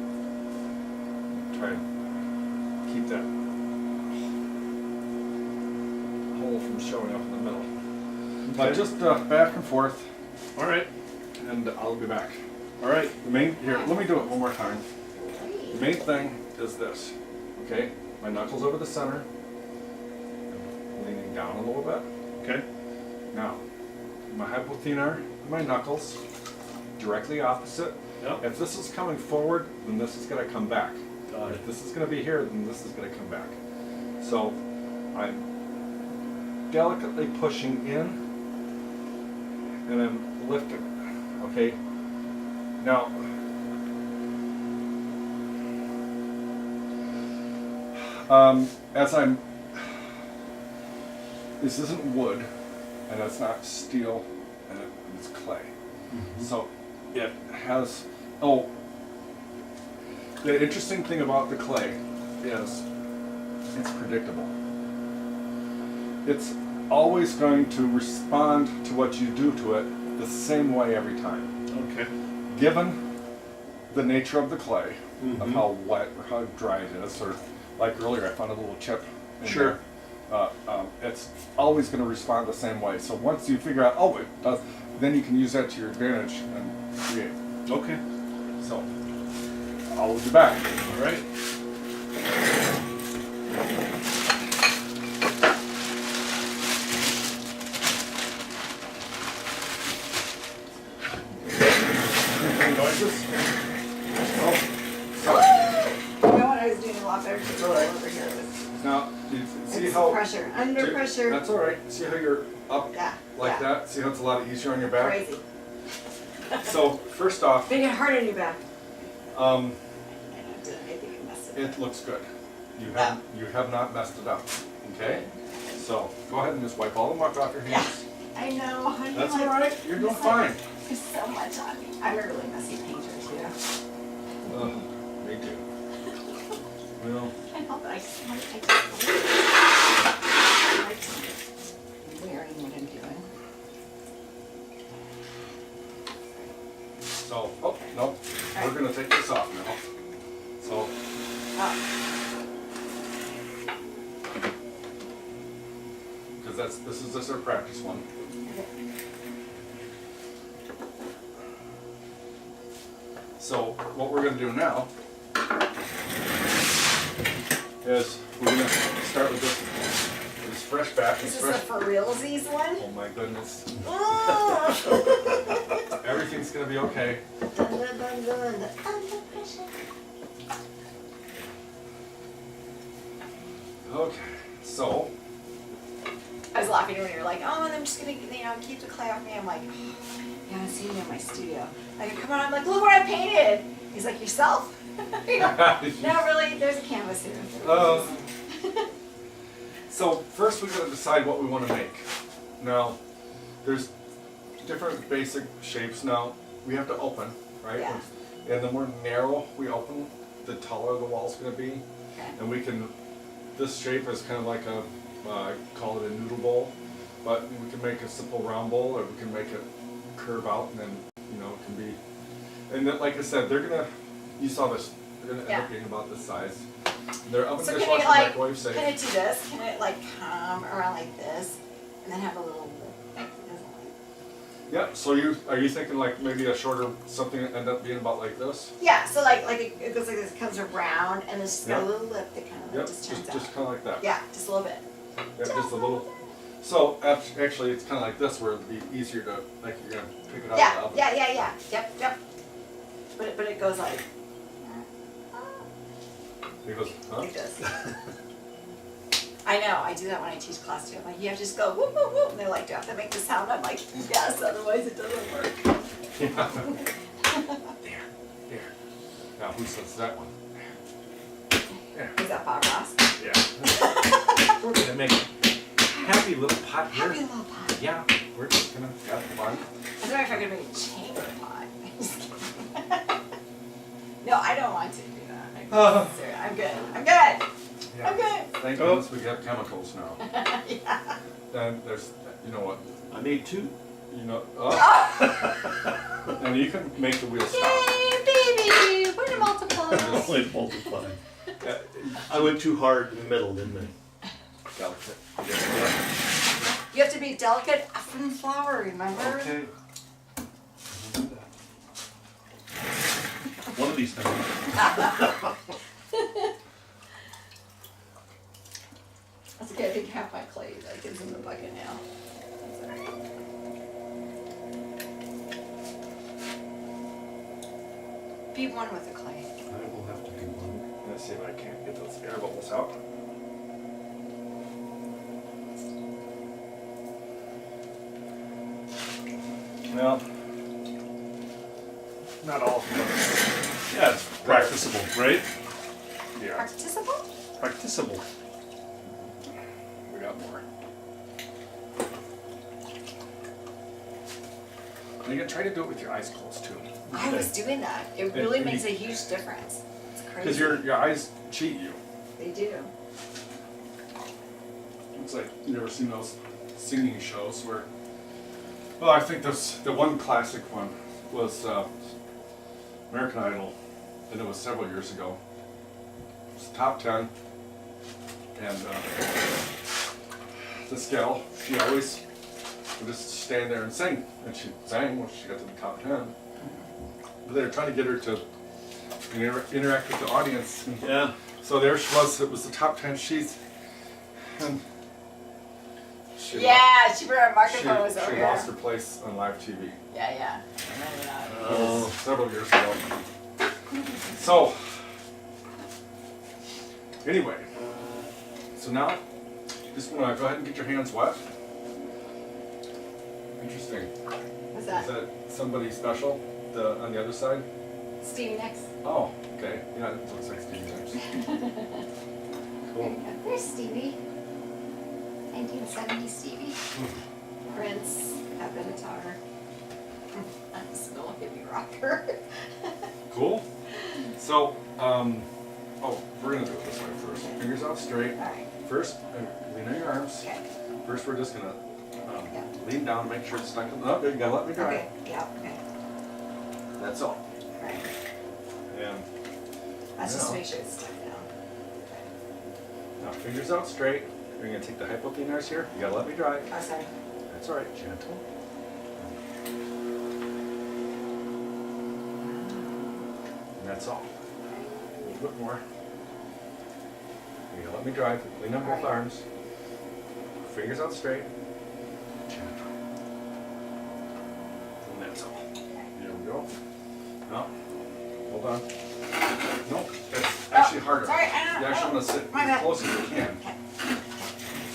Try and keep that hole from showing up in the middle. But Okay. just back and forth, All right. and I'll be back. All right. The main here. Let me do it one more time. The main thing is this. Okay, my knuckles over the center, leaning down a little bit. Okay. Now, my hypothenar and my knuckles directly opposite. Yep. If this is coming forward, then this is going to come back. Got it. If this is going to be here, then this is going to come back. So I'm delicately pushing in and I'm lifting it. Okay. Now, As I'm, this isn't wood, and it's not steel, and it's clay. So it has, the interesting thing about the clay is it's predictable. It's always going to respond to what you do to it the same way every time. Okay. Given the nature of the clay, of how wet or how dry it is, or like earlier I found a little chip in Sure. there, it's always going to respond the same way. So once you figure out, oh, it does, then you can use that to your advantage and create. Okay. So I'll be back. All right. Any noises? Oh, You know what I was doing a lot better to all right. over here was now you see it's how pressure, under pressure. That's all right. See how you're up Yeah, like yeah. that? See how it's a lot easier on your back? Crazy. So first off, Make it hard on your back. um, I don't do anything to mess it up. it looks good. You have not messed it up. Okay? So go ahead and just wipe all the muck off your hands. I know, honey. That's like, all right. You're doing it's like- fine. There's so much on me. I'm a really messy painter too. Me too. Well, Can't help it. I just like wearing what I'm doing. so, oh, no. We're going to take this off now. So, Oh, because this is just our practice one. So what we're going to do now is we're going to start with this fresh batch. this This is a fresh. for realsies one. Oh my goodness! Oh. Everything's going to be okay. Dun, dun, dun, dun. Under pressure. Okay. So I was laughing when you were like, oh, and I'm just gonna, keep the clay off me. I'm like, oh, you haven't seen me in my studio. Like, come on, I'm like, look what I painted. He's like, yourself? You know, no, really, there's a canvas here. So first we got to decide what we want to make. Now, there's different basic shapes. Now we have to open, right? Yeah. And the more narrow we open, the taller the wall's going to be. Okay. And we can. This shape is kind of like a, I call it a noodle bowl, but we can make a simple round bowl, or we can make it curve out, and then it can be. And then, like I said, they're gonna. You saw this. They're gonna end up being about this size. They're oven, So can dishwasher, it like, microwave safe. can it do this? Can it like come around like this and then have a little lip like this? Yeah. So are you thinking like maybe a shorter something that end up being about like this? Yeah, so like it goes like this, it comes around and it's just got a Yeah. little lip that kind of Yep. just turns Just out. kind of like that. Yeah, just a little bit. Yeah, just a little. So actually, it's kind of like this, where it'd be easier to like you're gonna pick it out Yeah, of the oven. yeah. Yep. But it goes like It goes, huh? like this. I know, I do that when I teach class too. I'm like, you have to just go whoop, whoop, whoop. And they're like, do you have to make the sound? I'm like, yes, otherwise it doesn't work. There. Now who says that one? There. Is that Bob Ross? Yeah. We're gonna make a happy little pot here. Happy little pot. Yeah. We're just gonna have fun. I don't know if I could make a chamber pot. I'm just kidding. No, I don't want to do that. Seriously, I'm good. I'm good. I'm good. Thank goodness we have chemicals now. Yeah. Then there's, you know what? I made two. And you can make the wheel stop. Yay, baby! We're gonna multiply. Only multiply. I went too hard in the middle, didn't I? Delicate. You have to be delicate from flour, remember? Okay. One of these times. That's okay. I think half my clay like is in the bucket now. That's all right. Be one with the clay. I will have to do one. Let's see if I can't get those air bubbles out. Well, not all of them. Yeah, it's practicable, right? Yeah. Participle? Practicable. We got more. And you can try to do it with your eyes closed too. I was doing that. It really makes a huge difference. It's crazy. Because your eyes cheat you. They do. It's like you never seen those singing shows where. Well, I think the one classic one was American Idol, and it was several years ago. It was top 10, and this gal, she always would just stand there and sing, and she sang when she got to the top 10. But they were trying to get her to interact with the audience. Yeah. So there she was. It was the top 10. And she Yeah, she brought her She, microphone was over she here. lost her place on live TV. Yeah, yeah. I remember that. It was several years ago. So, anyway, so now, just want to go ahead and get your hands wet. Interesting. What's Is that? that somebody special on the other side? Stevie Nicks. Oh, okay. Yeah, it looks like Stevie Nicks. Cool. There's Stevie. 1970 Stevie. Prince, at the guitar. I'm still a heavy rocker. Cool. So, we're gonna do it this way first. Fingers out straight. Alright. First, lean on your arms. Okay. First, we're just gonna Yeah. lean down, make sure it's stuck in. Oh, you gotta let me dry. Okay. Yeah. Okay. That's all. Alright. And Let's just Yeah. make sure it's stuck down. now, fingers out straight. We're gonna take the hypotenuse here. You gotta let me dry. Oh, sorry. That's all right. Gentle. And that's all. A little bit more. You gotta let me dry. Lean on both Alright. arms. Fingers out straight. Gentle. And that's all. There we go. Now, hold on. Nope, that's actually harder. sorry, I don't- You actually want to sit my as bad. close as you can, Okay.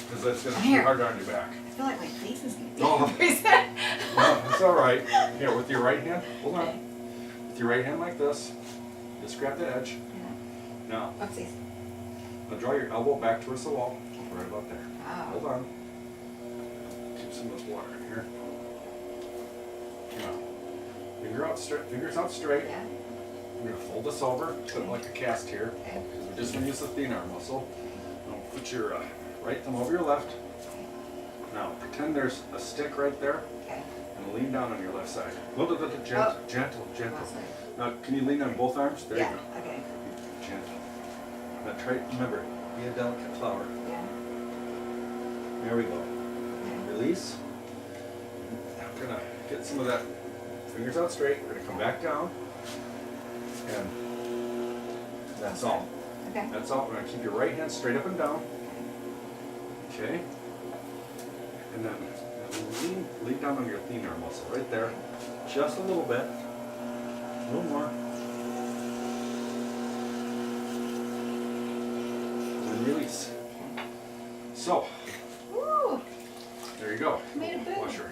because that's going to I'm be here. harder on your back. I feel like my face is getting Oh. reset. No, it's all right. Here, with your right hand, hold Okay. on. With your right hand like this, just grab the edge. Yeah. Now, Oopsies. now draw your elbow back towards the wall, right about there. Oh. Hold on. Keep some of this water in here. Now, fingers out straight. Yeah. We're gonna fold this over, put it like a cast here. Okay. Because we're just gonna use the thenar muscle. Now put your right thumb over your left. Now pretend there's a stick right there, Okay. and lean down on your left side. Gentle, Oh. gentle, gentle. Left side. Now can you lean on both arms? There Yeah. you go. Okay. Gentle. Now try, remember, be a delicate flower. Yeah. There we go. Okay. Release. Now we're gonna get some of that. Fingers out straight. We're gonna come back down. And that's all. Okay. That's all. We're gonna keep your right hand straight up and down. Okay. And then lean down on your thenar muscle right there. Just a little bit. A little more. And release. So, Woo! there you go. Made a boot. Washer.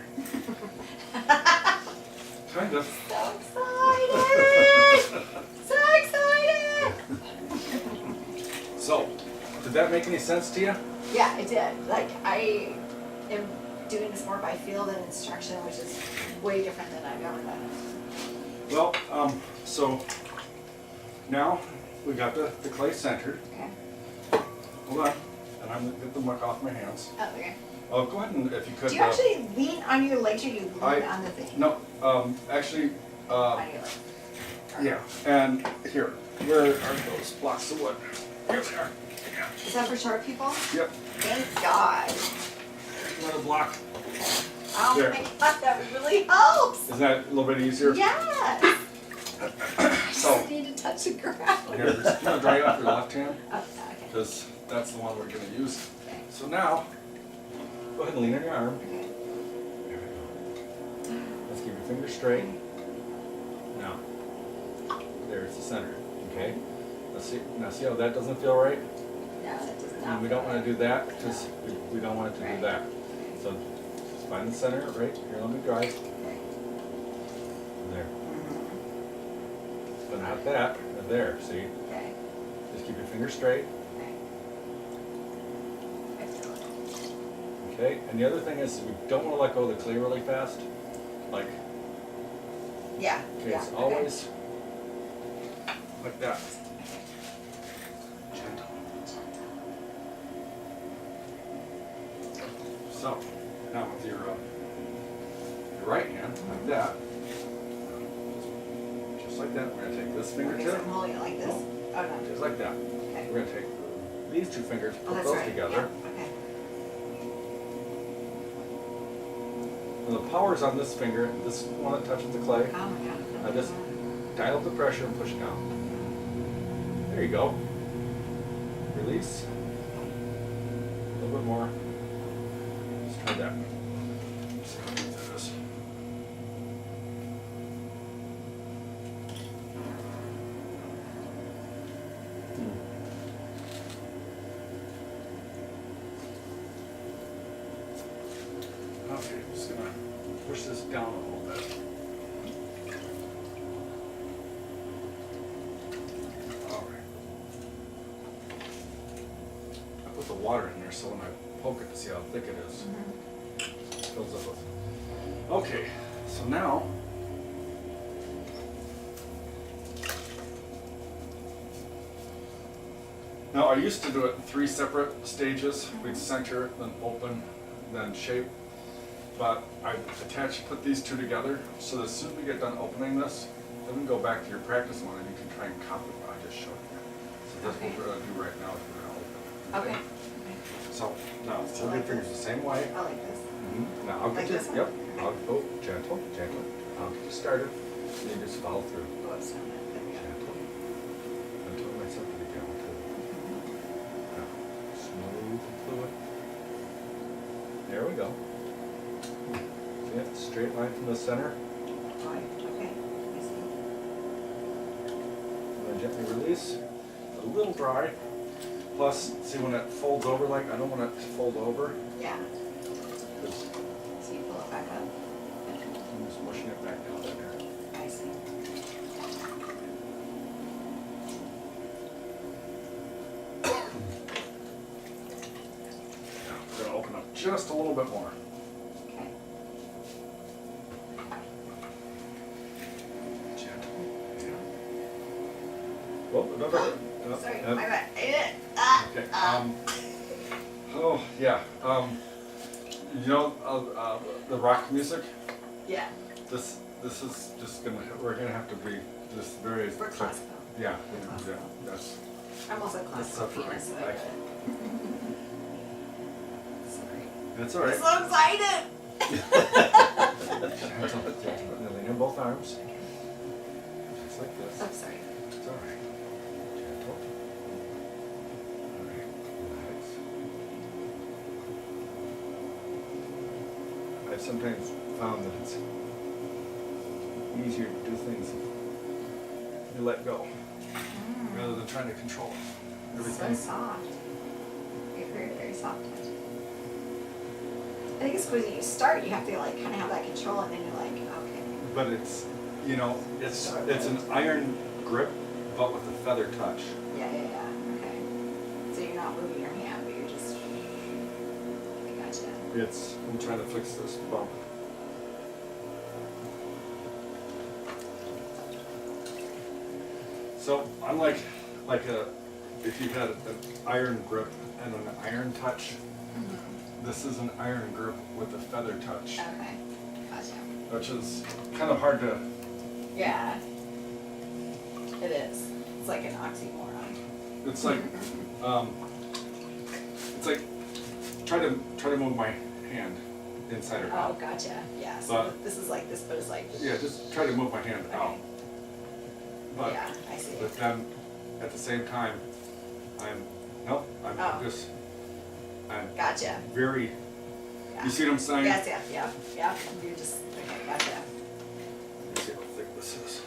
Kind of. So excited! So excited! So, did that make any sense to you? Yeah, it did. Like, I am doing this more by field and instruction, which is way different than I've ever done. Well, so now we got the clay centered. Okay. Hold on, and I'm gonna get the muck off my hands. Oh, okay. Oh, go ahead and if you could. Do you actually lean on your legs or you lean I- on the thing? No, actually, On your legs. yeah. And here, where are those blocks of wood? Here they are. Yeah. Is that for short people? Yep. Thank God. Another block. Oh There. my God, that really helps. Is that a little bit easier? Yes. So I need to touch the ground. here, just gonna dry off your left hand Oh, okay. because that's the one we're gonna use. Okay. So now, go ahead and lean on your arm. Okay. There we go. Let's keep your fingers straight. Now, there's the center. Okay. Let's see. Now, see how that doesn't feel right? No, that does not. And we don't want to do that because we don't want it to do that. So just find the center right here. Let me dry. Okay. There. But not that. There. See? Okay. Just keep your fingers straight. Okay. Okay, and the other thing is we don't want to let go of the clay really fast. Like, Yeah, okay, yeah, it's okay. always like that. So, now with your right hand, like that, just like that, we're going to take this Okay, so fingertip, I'm holding it like this? Oh, no. just like that. Okay. We're going to take these two fingers, Oh, put that's those right. together. Yeah, okay. And the power's on this finger, this one that touches the clay. Oh my God. I just dial up the pressure and push down. There you go. Release. A little bit more. Let's try that. Let's see how good that is. Okay, just gonna push this down a little bit. Alright. I put the water in there so when I poke it to see how thick it is, it fills up with. Okay, so now I used to do it in 3 separate stages. We'd center, then open, then shape. But I put these 2 together, so that as soon as we get done opening this, then we can go back to your practice one and you can try and copy what I just showed you. So that's what we're gonna do right now, is we're gonna open. Okay. So, now, So hold your like fingers the same way. I like this. Now, I'll Like get this you, one? yep, I'll go gentle, gentle. I'll get you started, and you just follow through. Oh, it's not that. There we go. Gentle. Until it makes up to the down too. Now, smooth and fluid. There we go. See it, straight line from the center, Right, okay. I see. and then gently release. A little dry. Plus, see when it folds over, like, I don't want it to fold over, Yeah. 'cause So you pull it back up. I'm just pushing it back down in there. I see. Now, we're gonna open up just a little bit more. Okay. Gentle. Yeah. Well, another. Sorry, uh, my bad. I did it. Ah, Okay. ah. Oh yeah. You know the rock music. Yeah, This is just gonna. We're gonna have to be just very. for classical. Yeah. For Yeah. classical. That's. I'm also a classical That's pianist, so I right. get it. Sorry. That's all I'm right. so excited! Gentle, gentle. And then lean in both arms. Just like this. I'm sorry. It's all right. Gentle. All right. Relax. I've sometimes found that it's easier to do things if you let go rather than trying to control So everything. soft. Very, very, very soft touch. I think it's because when you start, you have to like kind of have that control, and then you're like, okay. But it's, you know, it's an iron grip, but with a feather touch. Yeah, yeah, yeah. Okay. So you're not moving your hand, but you're just. I gotcha. It's, I'm trying to fix this bump. So I'm like if you had an iron grip and an iron touch, this is an iron grip with a feather touch, Okay. Gotcha. which is kind of hard to. Yeah. It is. It's like an oxymoron. It's like try to move my hand inside or Oh, out. gotcha. Yeah. So But- this is like this, but it's like. Yeah, just try to move my hand out. Okay. But Yeah, I see. but then at the same time, I'm Oh. just I'm Gotcha. very. Yeah. You see what I'm saying? Yes, yeah, yeah, yeah. You're just okay. Gotcha. Let me see how thick this is.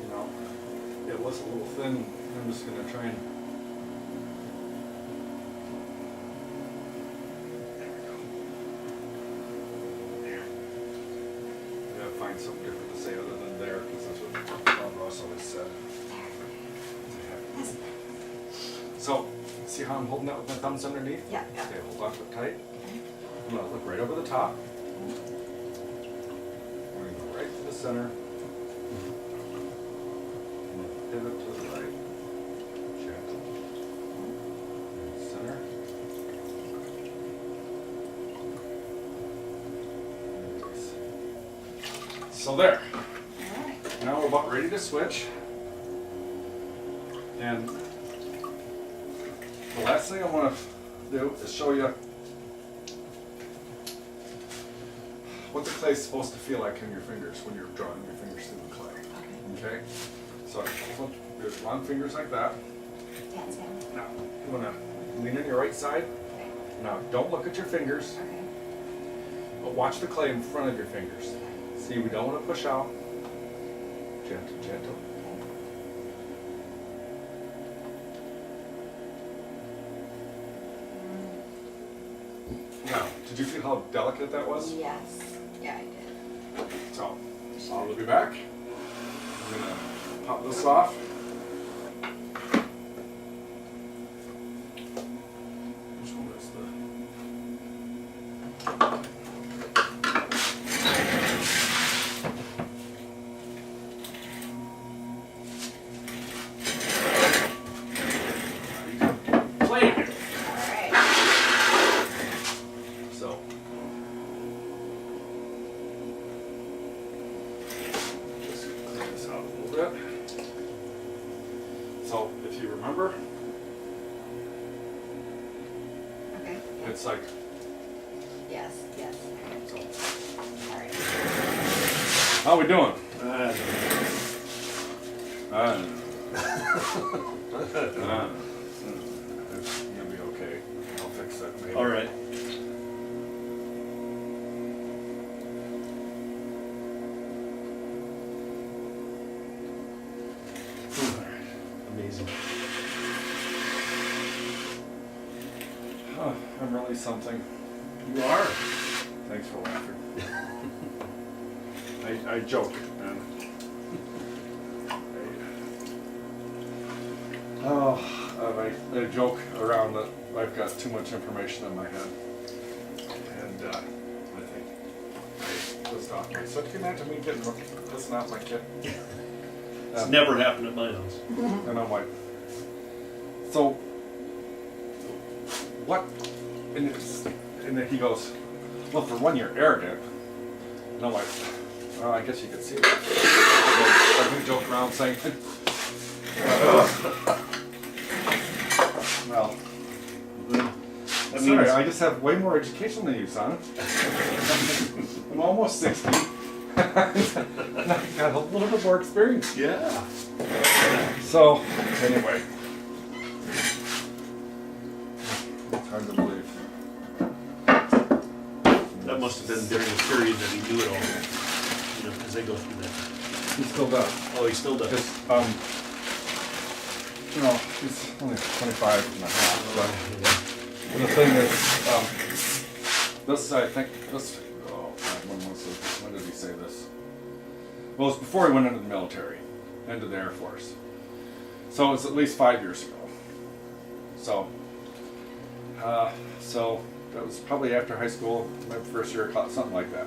You know, it was a little thin. I'm just gonna try and. There we go. There. I gotta find something different to say other than there, because that's what Bob Ross always said. Yes. So, See how I'm holding that with my thumbs underneath? Yeah, yeah. Okay, hold on to it tight. Okay. I'm gonna look right over the top. I'm gonna go right to the center. And then pivot to the right. Gentle. And center. And release. So there. Alright. Now we're about ready to switch. And the last thing I want to do is show you what the clay is supposed to feel like in your fingers when you're drawing your fingers through the clay. Okay? So put your long fingers like that. Yeah, it's good. Now you want to lean on your right side. Okay. Now don't look at your fingers, Okay. but watch the clay in front of your fingers. See, we don't want to push out. Gentle, gentle. Now, did you feel how delicate that was? Yes. Yeah, I did. So, I'll be back. I'm gonna pop this off. Which one is the play again. Alright. So. Just clean this out a little bit. So, if you remember, Okay. Yeah. it's like, Yes, yes. so. Alright. How we doing? It's gonna be okay. I'll fix that maybe. All right. Amazing. Huh, I'm really something. You are. Thanks for laughing. I joke, man. I joke around that I've got too much information in my head. And I think I pissed off my son. Can you imagine me getting pissing off my kid? It's never happened at my house. And I'm like, so what? And then he goes, well, for one, you're arrogant. And I'm like, well, I guess you could see that. I've been joking around saying, well, That sorry, means- I just have way more education than you, son. I'm almost 60. I've got a little bit more experience. Yeah. So, anyway. It's hard to believe. That must have been during the period that he knew it all. You know, because they go through that. He still does. Oh, he still does. Because, you know, he's only 25 and a half. But the thing is, this, I think, this, oh, God, when did he say this? Well, it was before he went into the military, into the Air Force. So it was at least 5 years ago. So that was probably after high school, my first year of college, something like that.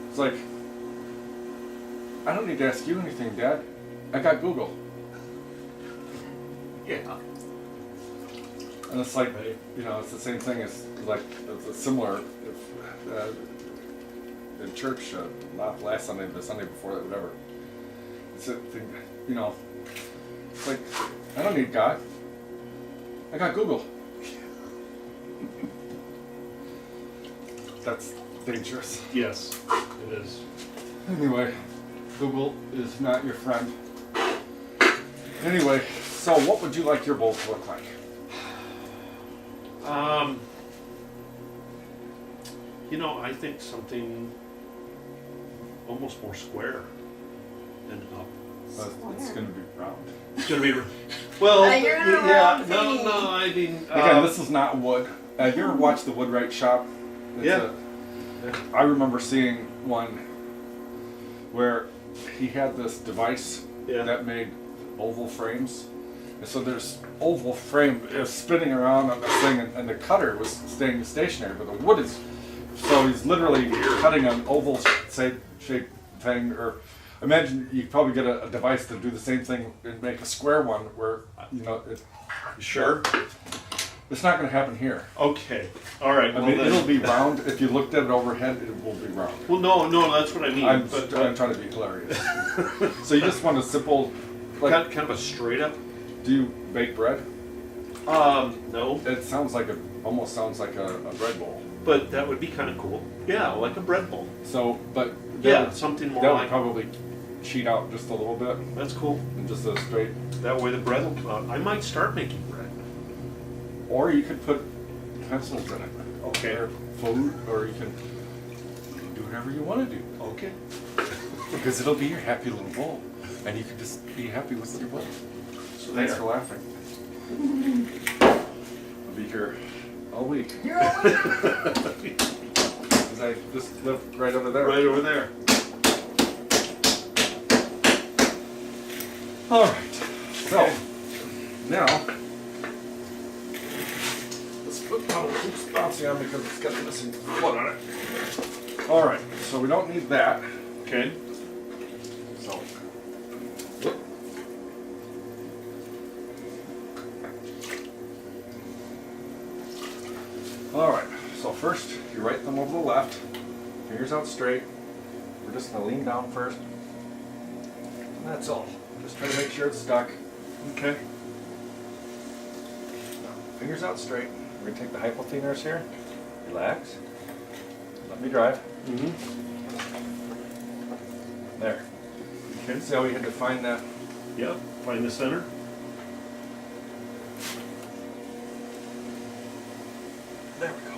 It's like, I don't need to ask you anything, Dad. I got Google. Yeah. And it's like, you know, it's the same thing as, like, it's a similar, in church, not last Sunday, the Sunday before that, whatever. It's a thing, you know, it's like, I don't need God. I got Google. That's dangerous. Yes, it is. Anyway, Google is not your friend. Anyway, so what would you like your bowl to look like? You know, I think something almost more square and up. It's going to be round. It's gonna be well. You're in a Yeah, round no, thingy. no. I mean, Again, this is not wood. You ever watched the Woodwright Shop? It's Yeah. I remember seeing one where he had this device Yeah. that made oval frames, So there's oval frame spinning around on this thing, and the cutter was staying stationary, but the wood is. So he's literally cutting an oval shaped thing, or imagine you probably get a device to do the same thing and make a square one where Sure. It's not going to happen here. Okay. All right. I mean, it'll be round. If you looked at it overhead, it will be round. Well, no, that's what I mean. I'm but trying to be hilarious. So you just want a simple, like, kind of a straight up. do you bake bread? No, It sounds like almost sounds like a bread bowl. but that would be kind of cool. Yeah, like a bread bowl. So, but Yeah, something more that would like. probably cheat out just a little bit, That's cool. and just a straight. That way the bread will come out. I might start making bread. Or you could put pencils in it. Okay. Or food, or you can do whatever you want to do. Okay. Because it'll be your happy little bowl, and you can just be happy with your bowl. So Thanks there. for laughing. I'll be here all week. You're always Because I just live right over there. Right over there. All right. So Okay. now this foot pedal keeps bouncing on because it's got the missing foot on it. All right. So we don't need that. Okay. So. Whoop. All right. So first, you right thumb over the left, fingers out straight. We're just gonna lean down first. And that's all. Just try to make sure it's stuck. Okay. Fingers out straight. We're gonna take the hypotheners here. Relax. Let me drive. Mm-hmm. There. Okay. See how we had to find that? Yep. Find the center. There we go.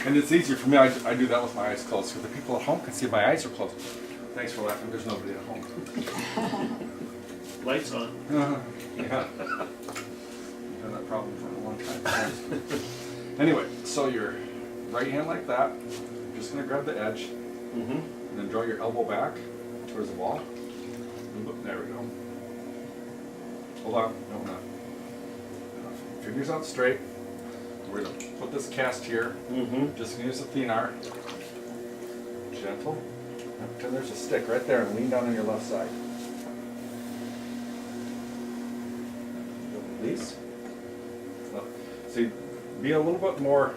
And it's easier for me. I do that with my eyes closed, so the people at home can see my eyes are closed. Thanks for laughing. There's nobody at home. Lights on. Yeah. I've had that problem for a long time. Anyway, so your right hand like that. You're just gonna grab the edge Mm-hmm. and then draw your elbow back towards the wall. There we go. Hold on. No, not. Fingers out straight. We're gonna put this cast here. Mm-hmm. Just gonna use the thenar. Gentle. Now pretend there's a stick right there and lean down on your left side. Release. No. See, be a little bit more.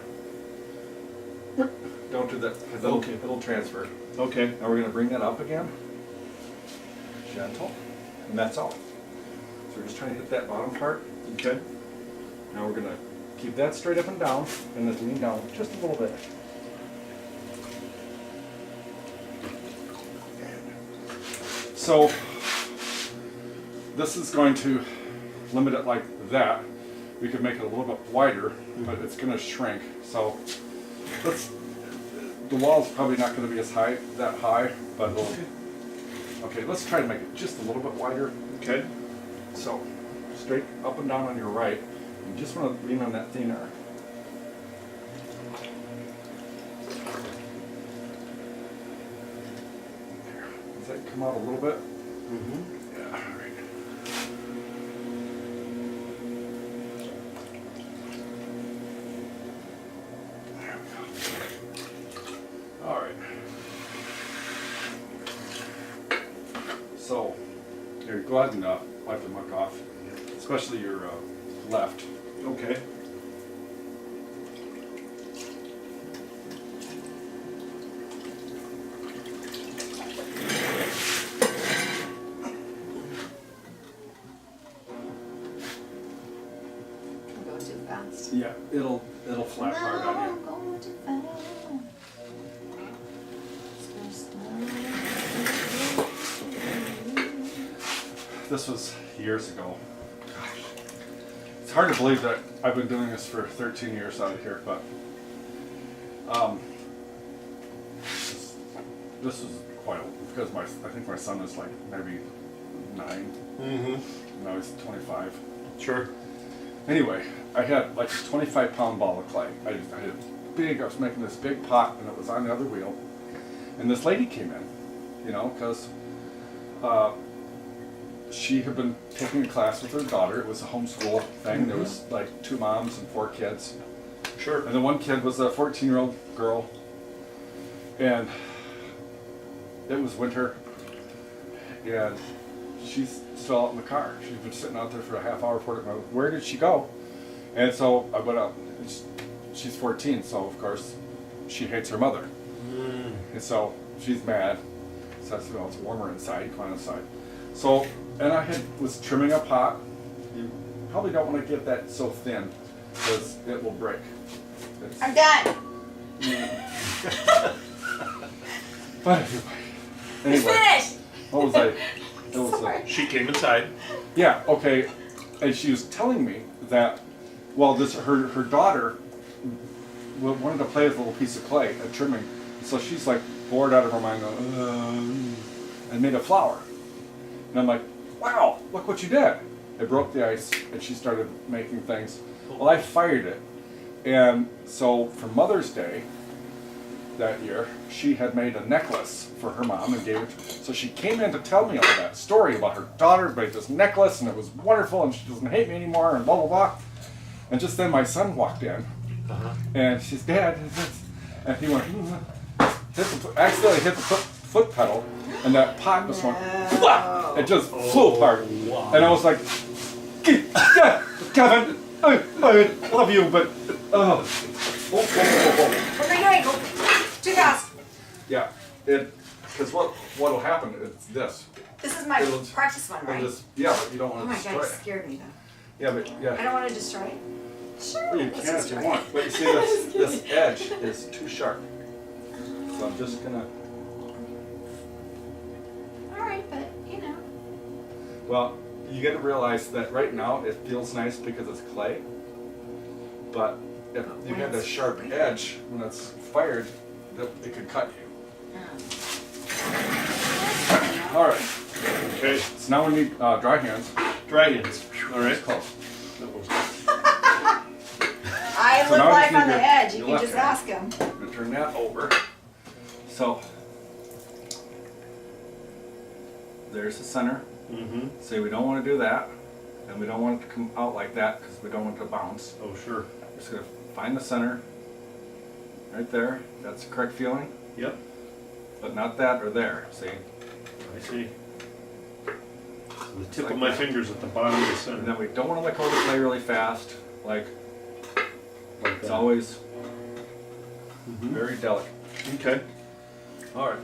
Don't do that, because Okay. it'll transfer. Okay. Now we're gonna bring that up again. Gentle. And that's all. So we're just trying to hit that bottom part. Okay. Now we're gonna keep that straight up and down, and then lean down just a little bit. So this is going to limit it like that. We could make it a little bit wider, but it's gonna shrink. So the wall's probably not gonna be that high, but it'll, okay, let's try to make it just a little bit wider. Okay. So straight up and down on your right. You just want to lean on that thenar. There. Does that come out a little bit? Mm-hmm. Yeah, all right. There we go. All right. So, here, go ahead and wipe the muck off, especially your left. Okay. Go too fast. Yeah, it'll flat hard on you. Go too fast. This was years ago. Gosh. It's hard to believe that I've been doing this for 13 years out here, but this was quite old because I think my son is like maybe 9, Mm-hmm. now he's 25. Sure. Anyway, I had like a 25-pound ball of clay. I was making this big pot, and it was on the other wheel. And this lady came in, because she had been taking a class with her daughter. It was a homeschool thing. There was like 2 moms and 4 kids. Sure. And the one kid was a 14-year-old girl. And it was winter. And she's still out in the car. She's been sitting out there for a half hour, 40 minutes. Where did she go? And so I went up. She's 14, so of course she hates her mother. And so she's mad. So I said, well, it's warmer inside. Come on inside. So, and I was trimming a pot. You probably don't want to get that so thin because it will break. I'm done. But It's anyway, finished. what was I? It was Sorry. She came inside. yeah, okay. And she was telling me that, well, her daughter wanted to play with a little piece of clay, a trimming. So she's like bored out of her mind, going, and made a flower. And I'm like, wow, look what you did. It broke the ice, and she started making things. Well, I fired it. And so for Mother's Day that year, she had made a necklace for her mom and gave it to her. So she came in to tell me all that story about her daughter made this necklace, and it was wonderful, and she doesn't hate me anymore, and blah, blah, blah. And just then my son walked in, and she's Dad, and he went, accidentally hit the foot pedal, and that pot just went, flap! It just flew apart. Wow. And I was like, Kevin, I love you, but, oh. What are you doing? Go too fast. Yeah, because what'll happen is this. This is my It'll- practice one, right? Yeah, but you don't Oh want my to god, destroy you it. scared me though. Yeah, but I yeah. don't want to destroy it. Sure. Well, you let's can if destroy you it. want, but you see this edge is too sharp. So I'm just gonna. All right, but you know. Well, you got to realize that right now it feels nice because it's clay, but if you When have that it's sharp breaking. edge when it's fired, it could cut you. All right. Okay. So now we need dry hands. Dry hands. All right. It's close. That was- I So live now I life just on need the your- edge. You your can left just hand. ask him. I'm gonna turn that over. So there's the center. Mm-hmm. See, we don't want to do that, and we don't want it to come out like that because we don't want it to bounce. Oh, sure. We're just gonna find the center, right there. That's the correct feeling, Yep. but not that or there. See, I see. The tip Like of my that. fingers at the bottom of the and center. then we don't want to let go of the clay really fast. Like Like it's that. always Mhm. very delicate. Okay. All right.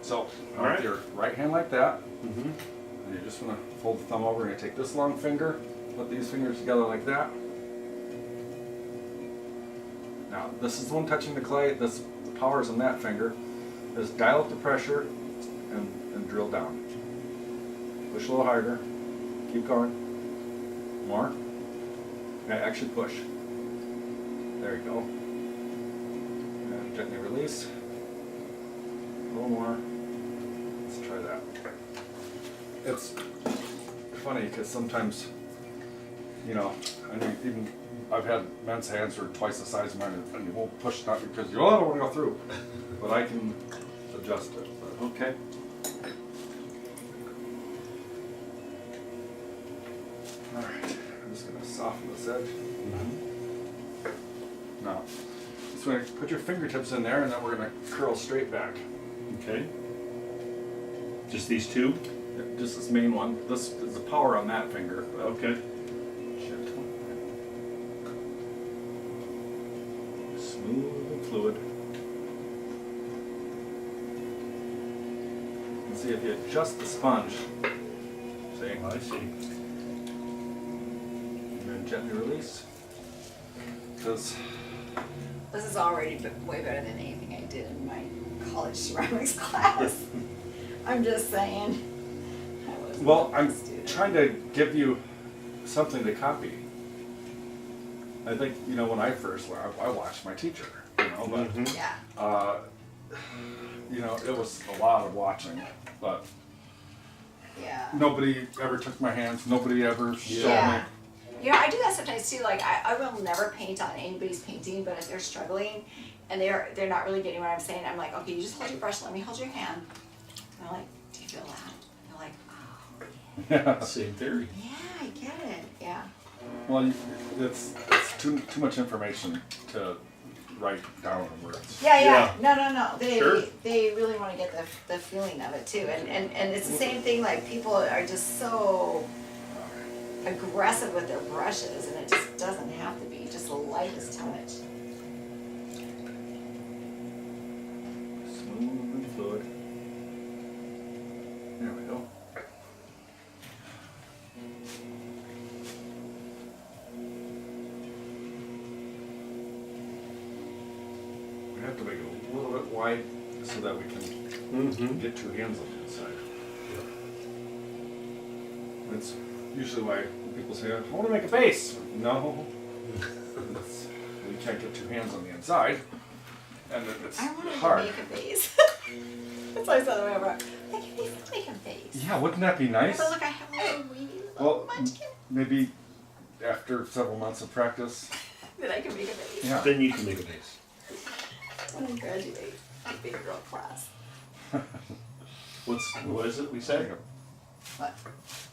So, All right. with your right hand like that, Mm-hmm. and you just want to fold the thumb over and you take this long finger, put these fingers together like that. Now, this is the one touching the clay. The power is in that finger. Just dial up the pressure and drill down. Push a little harder. Keep going. More. Yeah, actually push. There you go. And gently release. A little more. Let's try that. It's funny because sometimes, you know, I mean, even I've had men's hands who are twice the size of mine, and you won't push that because you don't want to go through. But I can adjust it. But. Okay. All right, I'm just gonna soften this edge. Now, just gonna put your fingertips in there, and then we're gonna curl straight back. Okay. Just these two? Just this main one. This is the power on that finger. But Okay. gentle. Smooth and fluid. And see if you adjust the sponge. See? I see. And then gently release. Because This is already way better than anything I did in my college ceramics class. I'm just saying. I was well, not a I'm student. trying to give you something to copy. I think, you know, when I first learned, I watched my teacher, you know, but, Mhm. Yeah. you know, it was a lot of watching, but Yeah. nobody ever took my hands, nobody ever showed Yeah. You know, I do that sometimes too. Like I will never paint on anybody's painting, but if they're struggling and they're not really getting what I'm saying, I'm like, okay, you just hold your brush, let me hold your hand. And I'm like, do you feel that? And they're like, oh, Yeah. Same theory. yeah, I get it. Yeah. Well, it's too much information to write down in words. Yeah. No. Sure. They really want to get the feeling of it too. And it's the same thing, like people are just so aggressive with their brushes, and it just doesn't have to be, just the lightest touch. Smooth and fluid. There we go. We have to make it a little bit wide so that we can Mm-hmm. get two hands on the inside. That's usually why people say, I want to make a face. No. We can't get two hands on the inside. And it's I wanted hard. to make a vase. That's why I said that over. Make a vase. Yeah, wouldn't that be nice? But look, I have a little wee Well, little munchkin. maybe after several months of practice. Then I can make a vase. Yeah. Then you can make a vase. When I graduate, a big girl class. What is it we say? What?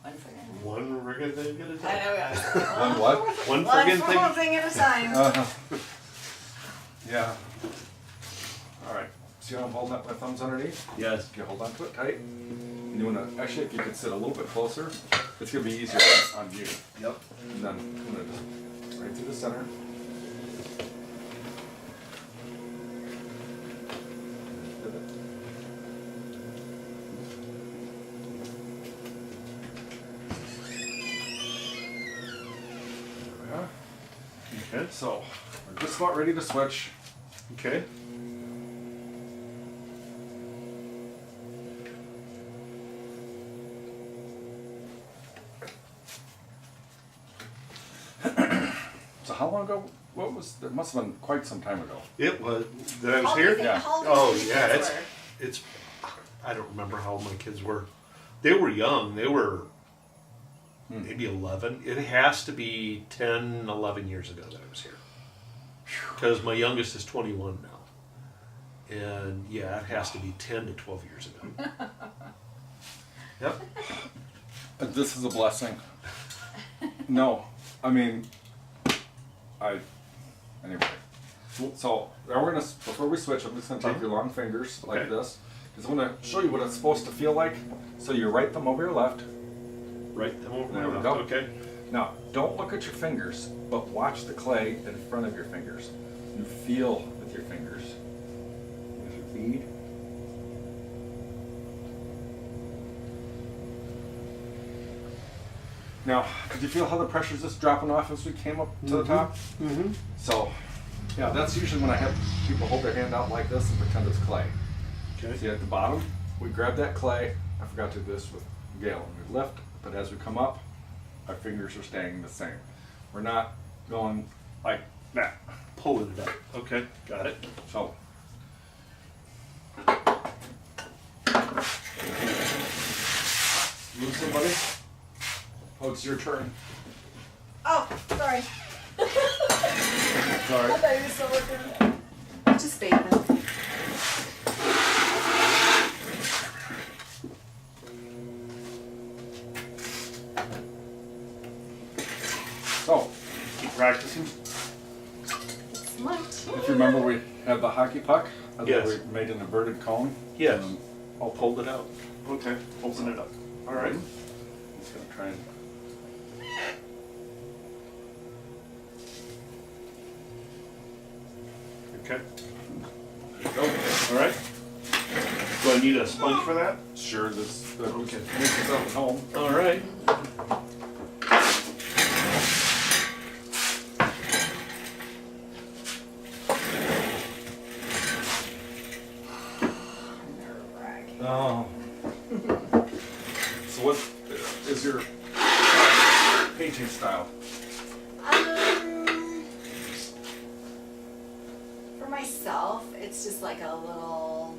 One friggin'. One friggin' thing at a I time. know. Yeah. One what? One One friggin' thing. thing at a time. Yeah. All right. See how I'm holding up my thumbs underneath? Yes. Okay, hold on to it tight. And you want to, actually, if you could sit a little bit closer, it's going to be easier on you. Yep. And then I'm going to just right through the center. There we are. Okay. So, we're just about ready to switch. Okay. So how long ago? What was? It must have been quite some time ago. It was that I was How old do you here. think- Yeah. how old do you Oh think yeah, kids it's. I don't remember how old my kids were. They were young. They were maybe 11. It has to be 10, 11 years ago that I was here. Because my youngest is 21 now. And yeah, it has to be 10 to 12 years ago. Yep. This is a blessing. No, I mean, anyway. So now we're gonna, before we switch, I'm just gonna take your long fingers like Okay. this, because I'm gonna show you what it's supposed to feel like. So your right thumb over your left. Right them over. There we left. go. Okay. Now, don't look at your fingers, but watch the clay in front of your fingers. You feel with your fingers. There's your bead. Now, did you feel how the pressure's just dropping off as we came up to the top? Mm-hmm. So, yeah, that's usually when I have people hold their hand out like this and pretend it's clay. Okay. See at the bottom, we grab that clay. I forgot to do this with Gail. We lift, but as we come up, our fingers are staying the same. We're not going like that. Pulling it up. Okay. Got it. So, move somebody. Oh, it's your turn. Oh, sorry. Sorry. I thought you were still working. Just bathing. So, Keep practicing. Smart. if you remember, we had the hockey puck. And then Yes. we made an inverted cone. Yes. And I'll pull it out. okay. Open it up. All right. Just gonna try and. Okay. There you go. All right. Do I need a sponge for that? Sure, this. Okay. Make yourself at home. All right. Nerve-wracking. Oh. So what is your painting style? For myself, it's just like a little.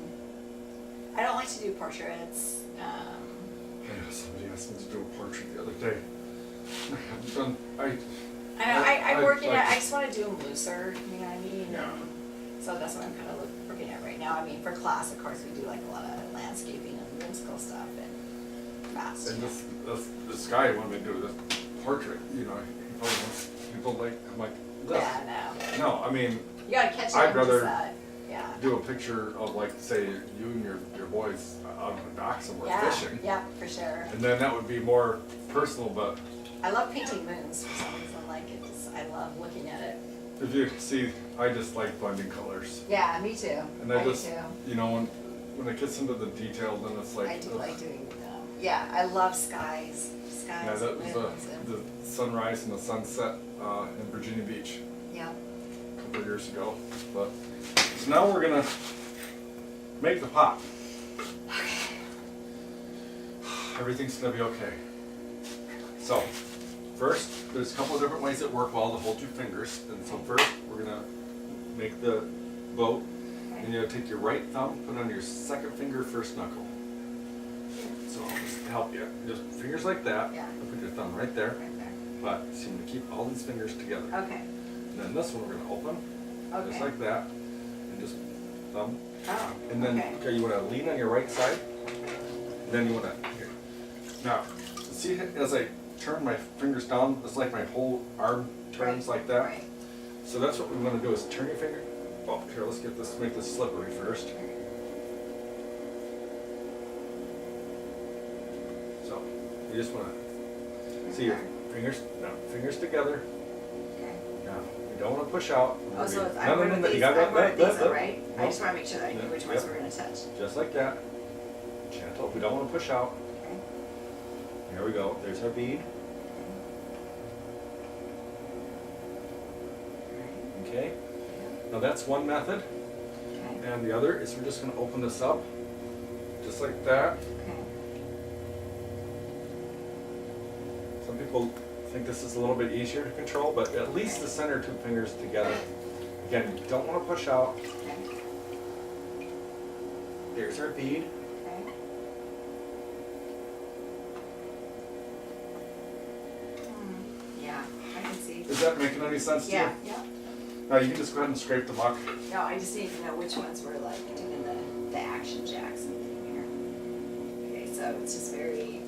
I don't like to do portraits. Yeah, somebody asked me to do a portrait the other day. I'm working like- at, I just wanna do them looser, you know what I mean? Yeah. So that's what I'm kinda looking at right now. I mean, for class, of course, we do like a lot of landscaping and whimsical stuff and fast. And you know. this guy wanted me to do this portrait, you know, he probably wants people like, I'm like, this. Yeah, no. No, I mean, You gotta catch it I'd in rather just that, yeah. do a picture of like, say, you and your boys out on the dock somewhere Yeah, fishing. yeah, for sure. And then that would be more personal, but I love painting moons for some reason, like it just, I love looking at it. if you see, I just like blending colors. Yeah, me too. And I do just, too. you know, when it gets into the detail, then it's like, I do ugh. like doing yeah, I love skies, Yeah, that was moons, and, the sunrise and the sunset in Virginia Beach yeah. a couple of years ago. But so now we're gonna make the pot. Everything's gonna be okay. So first, there's a couple of different ways that work well to hold your fingers. And so first, we're gonna make the boat. And you take your right thumb, put it on your second finger, first knuckle. So I'll just help you. Just fingers like that. Yeah. And put your thumb right there. Right there. But so you're gonna keep all these fingers together. Okay, And then this one we're gonna open, just okay. like that, and just thumb. Oh, And then okay. you wanna lean on your right side. And then you wanna here. Now, see as I turn my fingers down, it's like my whole arm turns Right, like that. Right. So that's what we wanna do is turn your finger. Oh, here, let's get this, make this slippery first. So you just wanna see your fingers, no, fingers together. Okay. Now, you don't wanna push out. Oh, so if No, I'm no, one no, of no, you these, gotta- I'm one of no, these, no, though, right? I no. just wanna make sure that I knew Yeah, which ones yep. we're gonna touch. Just like that. Gentle, we don't wanna push out. Okay. There we go, there's our bead. Okay, now that's one method. Okay. And the other is we're just gonna open this up, just like that. Okay. Some people think this is a little bit easier to control, but at least the center two fingers together. Again, you don't wanna push out. Okay. There's our bead. Okay. Yeah, I can see. Is that making any sense to you? Yeah, yeah. Now you can just go ahead and scrape the muck. No, I just need to know which ones were like doing the action jacks and thing here. Okay, so it's just very,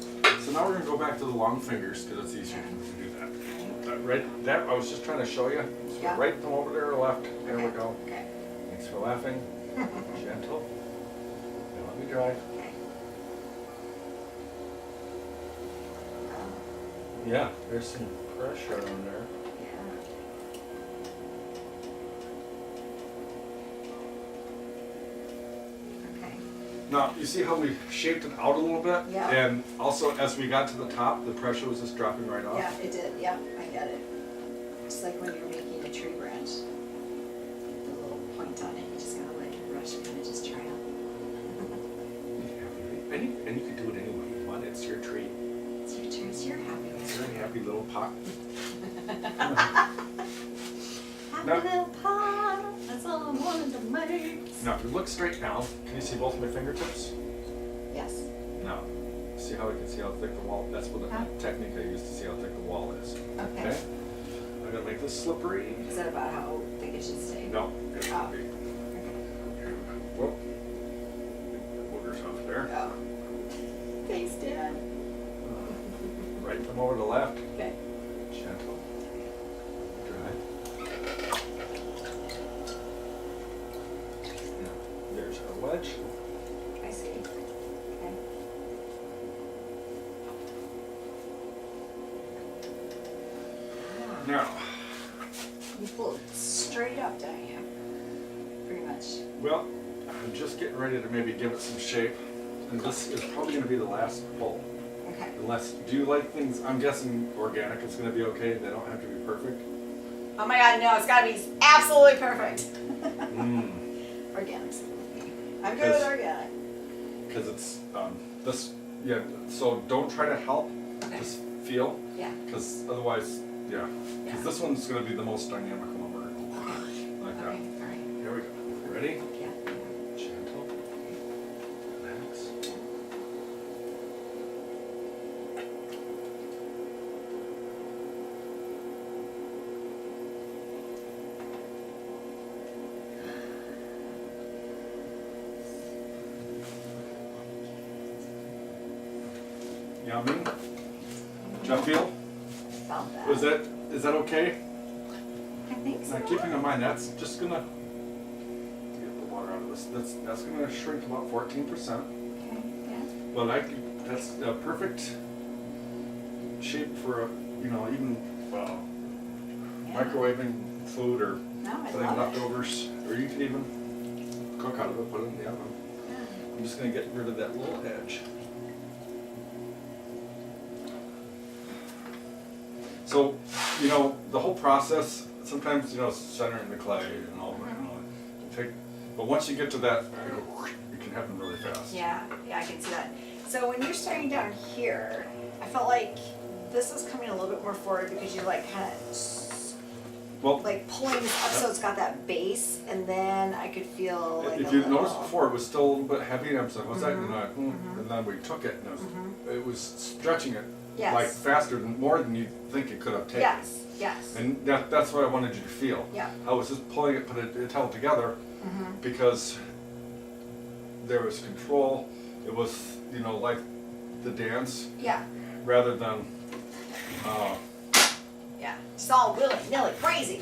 So now we're gonna go back to the long fingers because it's easier to do that. Right, that, I was just trying to show you. So Yeah. right thumb over there, left, there we okay, go. okay, Thanks for laughing. Gentle. Now let me dry. okay. Yeah, there's some pressure on there. Yeah. Okay. Now, you see how we shaped it out a little bit? Yeah. And also, as we got to the top, the pressure was just dropping right off. Yeah, it did, yeah, I get it. Just like when you're making a tree branch, the little point on it, you just gotta let your brush kind of just try out. And you can do it any way you want. It's your tree. It's your tree, it's your happy. It's your happy little pot. Happy No. little pot, that's all I wanted to make. Now, if you look straight down, can you see both my fingertips? Yes. Now, see how we can see how thick the wall, that's what Huh? the technique I use to see how thick the wall is. Okay. Okay? I'm gonna make this slippery. Is that about how thick it should stay? No, it Oh. should be. Okay. Whoop. Boogers off there. Oh. Thanks, Dad. Right thumb over to the left. Okay. Gentle. Dry. Now, there's our wedge. I see. Okay. Now, You pull it straight up, don't you? Pretty much. well, I'm just getting ready to maybe give it some shape. And this is probably gonna be the last pull. Okay. Unless, do you like things, I'm guessing organic is gonna be okay, they don't have to be perfect? Oh my God, no, it's gotta be absolutely perfect. Mmm. Organic. I'm good with organic. Because it's, this, yeah, so don't try to help, Okay. just feel. Yeah. Because otherwise, yeah. Yeah. Because this one's gonna be the most dynamic one we're gonna Okay. like that. Okay. All right. Here we go. Ready? Yeah. Gentle. Relax. know what I mean? Jeff feel? Felt that. Is that okay? I think so. Now keeping in mind that's just gonna get the water out of this. That's gonna shrink about 14%. Okay, yeah. But that's a perfect shape for even Yeah. microwaving food or No, I putting love it. leftovers, or you can even cook out of it, put it in the oven. Yeah. I'm just gonna get rid of that little edge. So, the whole process, sometimes, centering the clay and all that, but once you get to that, it can happen really fast. Yeah, I can see that. So when you're starting down here, I felt like this was coming a little bit more forward because you're like kind of Well, like pulling this up so it's got that base, and then I could feel like if a you noticed little- before, it was still a little bit heavy, and I was like, what's that? Mhm. And then we took it, and it was stretching it Yes. like faster, more than you think it could have taken. Yes. And that's what I wanted you to feel. Yeah. I was just pulling it, but it held together because there was control. It was, like the dance Yeah. rather than, Yeah. It's all willy-nilly crazy.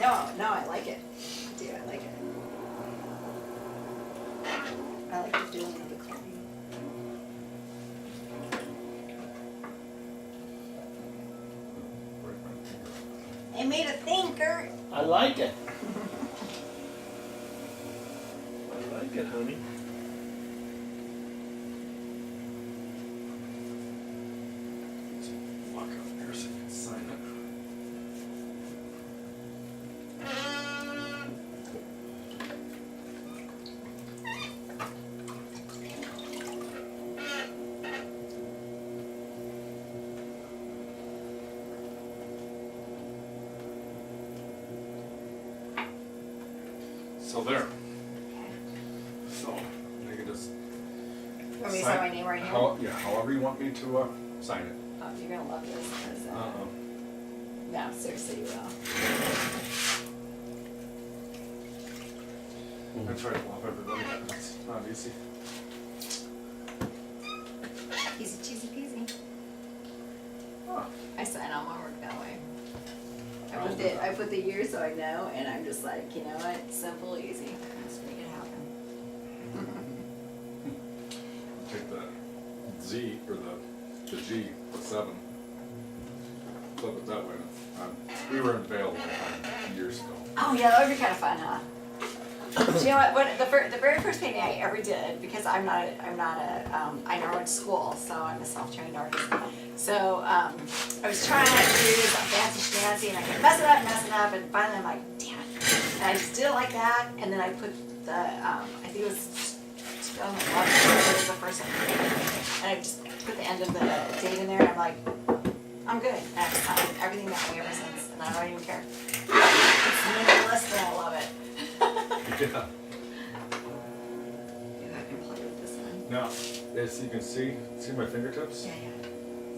No, I like it. I do, I like it. I like the feeling of the clay. It made a thinker. I like it. I like it, honey. walk up here so you can sign it. So there. So you can just You want me to sign my name right here? however you want me to sign it. Oh, you're gonna love this, because, no, seriously, you will. I try to love everybody. It's not easy. Easy cheesy peasy. Huh. I sign all my work that way. I put the years so I know, and I'm just like, you know what, simple, easy, just make it happen. Take the Z or the G, the 7. Flip it that way. We were in Vail one time years ago. Oh yeah, that would be kind of fun, huh? Do you know what the very first painting I ever did, because I never went to school, so I'm a self-trained artist. So I was trying to do some fancy schmancy, and I kept messing up, and finally I'm like, damn it. And I just did it like that, and then I put the, I think it was 2011, it was the first one. And I just put the end of the date in there, and I'm like, I'm good. And I've signed everything that way ever since, and I don't even care. It's minimalist, and I love it. Yeah. Maybe I can play with this one. Now, as you can see my fingertips? Yeah.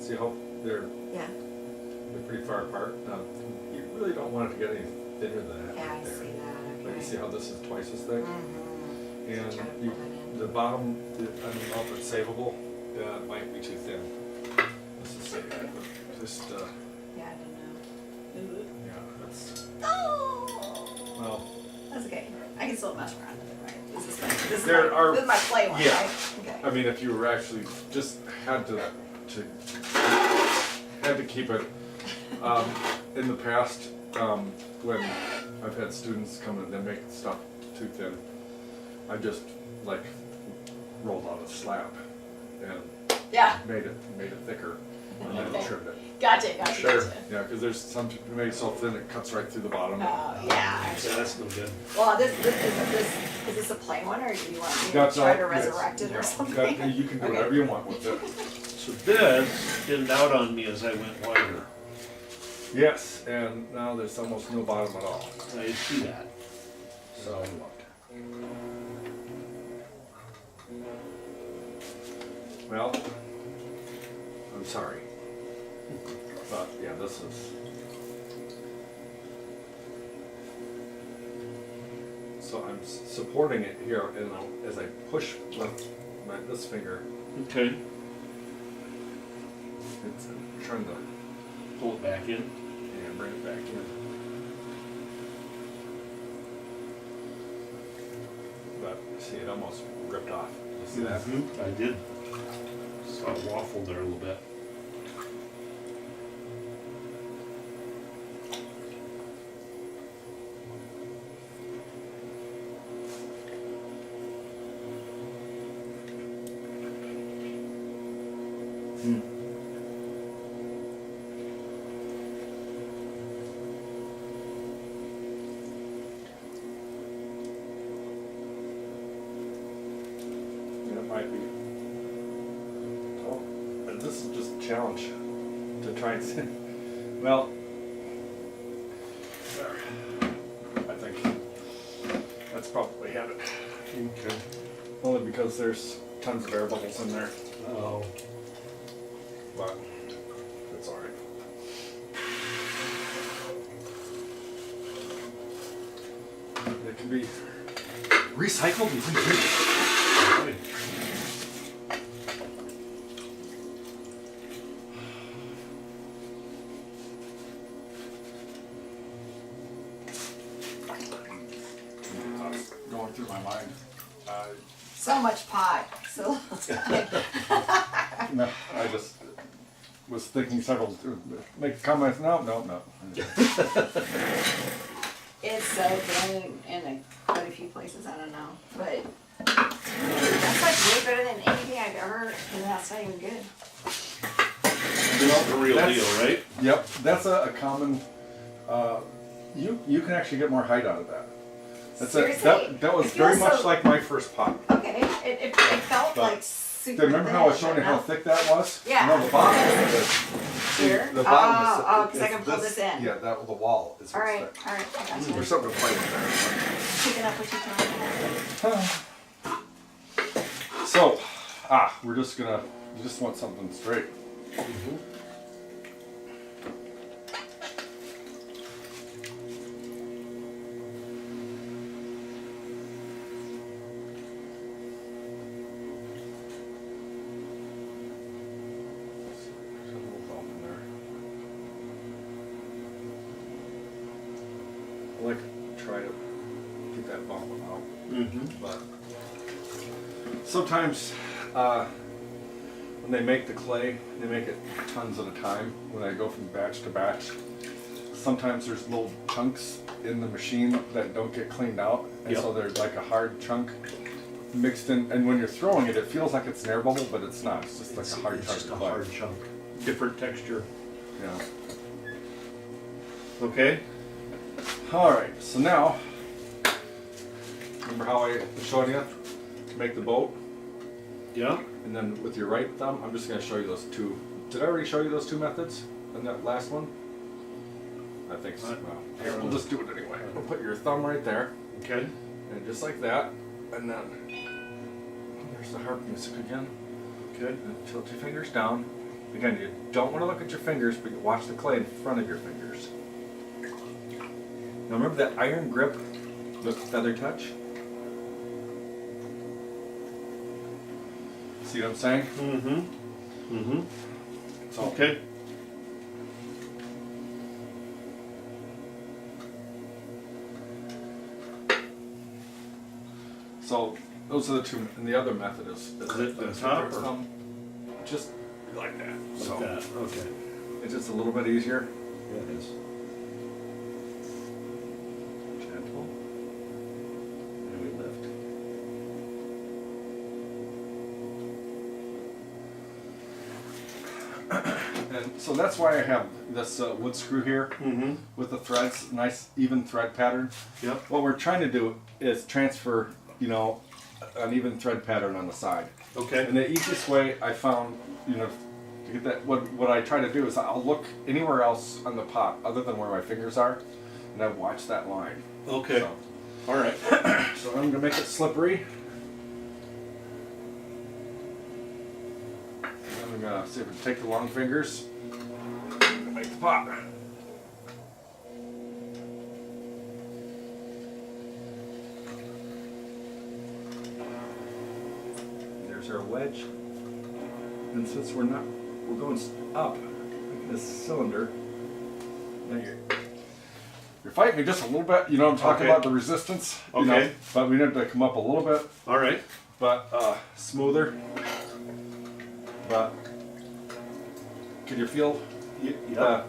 See how they're Yeah. pretty far apart? Now, you really don't want it to get any thinner than that Yeah, right I there. see that. But Okay. you see how this is twice as thick? Mm-hmm. And Try to pull that in. the bottom, I don't know if it's savable, it might be too thin. This is savable, but just, Yeah, I don't know. yeah, that's, Oh, well, that's okay. I can still mess around with it, right? This is There are- this is my play one, yeah. right? Okay. I mean, if you were actually just had to keep it. In the past, when I've had students come and they make stuff too thin, I just like rolled out a slab and Yeah. made it thicker and then Okay. trimmed it. Gotcha. Yeah, because there's some made so thin it cuts right through the bottom. Yeah. Yeah, that's no good. Well, is this a plain one, or do you want me to That's try all- to resurrect it yes. or something? You can do Okay. whatever you want with it. So this thinned out on me as I went wider. Yes, and now there's almost no bottom at all. I see that. So, well, I'm sorry, but yeah, this is. So I'm supporting it here, and as I push with this finger, Okay. It's trying to Pull it back in. bring it back in. But see, it almost ripped off. You see that? I did. Saw it waffled there a little bit. And it might be. Oh, but this is just a challenge to try and see. Well, there. I think that's probably had it. Okay. Only because there's tons of air bubbles in there, Oh. but it's alright. It can be recycled and reused. Right. Going through my mind. So much pot. So No, I just was thinking several, make comments, no. it's so good in quite a few places. I don't know, but that's like way better than anything I've ever. And that's not even good. The real That's- deal, right? Yep, that's a common, you can actually get more height out of that. That's Seriously? that was It feels very much so- like my first pot. Okay, it felt But- like super. Remember how I was thin, showing you how no? thick that was? Yeah. No, the bottom of it. Here? The bottom is. Oh, 'cause I is can pull this in. Yeah, that the wall is All what's right, thick. all right, I got you. There's something to play with Picking up what you can. So, we're just gonna, you just want something straight. There's a little bump in there. I like to try to get that bump out. But sometimes when they make the clay, they make it tons at a time when I go from batch to batch. Sometimes there's little chunks in the machine that don't get cleaned out, and so there's like a hard chunk mixed in, and when you're throwing it, it feels like it's an air bubble, but it's not. It's just like a hard It's chunk just of a clay. hard chunk. Different texture. Yeah. Okay. All right. So now, remember how I showed you to make the boat? Yeah. And then with your right thumb, I'm just going to show you those two. Did I already show you those two methods in that last one? I think so. Well, here, we'll just do it anyway. We'll put your thumb right there, Okay. and just like that, and then there's the harp music again. Okay. And tilt your fingers down. Again, you don't want to look at your fingers, but you watch the clay in front of your fingers. Now remember that iron grip, the feather touch? See what I'm saying? So, Okay. So those are the two, and the other method is Is it the with top your or- thumb, just like that. Like So that. Okay. it's just a little bit easier. Yeah, it is. Gentle. And we lift. And so that's why I have this wood screw here with the threads, nice even thread pattern. Yep. What we're trying to do is transfer, an even thread pattern on the side. Okay. And the easiest way I found, to get that, what I try to do is I'll look anywhere else on the pot other than where my fingers are, and I watch that line. Okay. So, All right. so I'm gonna make it slippery. And I'm gonna see if we can take the long fingers and make the pot. There's our wedge. And since we're not we're going up this cylinder. Now you're fighting me just a little bit. You know, I'm talking Okay. about the resistance. You know, Okay. but we need to come up a little bit, All right. but smoother. But can you feel? Yeah.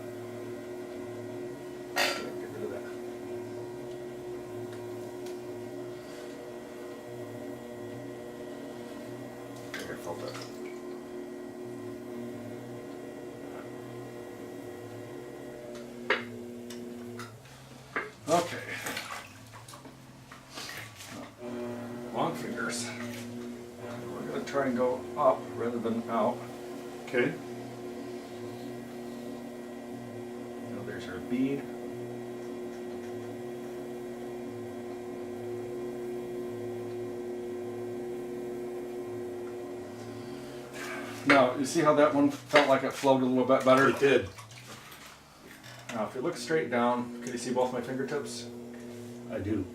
Get rid of that. Okay, I felt that. Okay. Long fingers. We're going to try and go up rather than out. Okay. Now there's our bead. Now, you see how that one felt like it flowed a little bit better? It did. Now, if you look straight down, can you see both my fingertips? I do.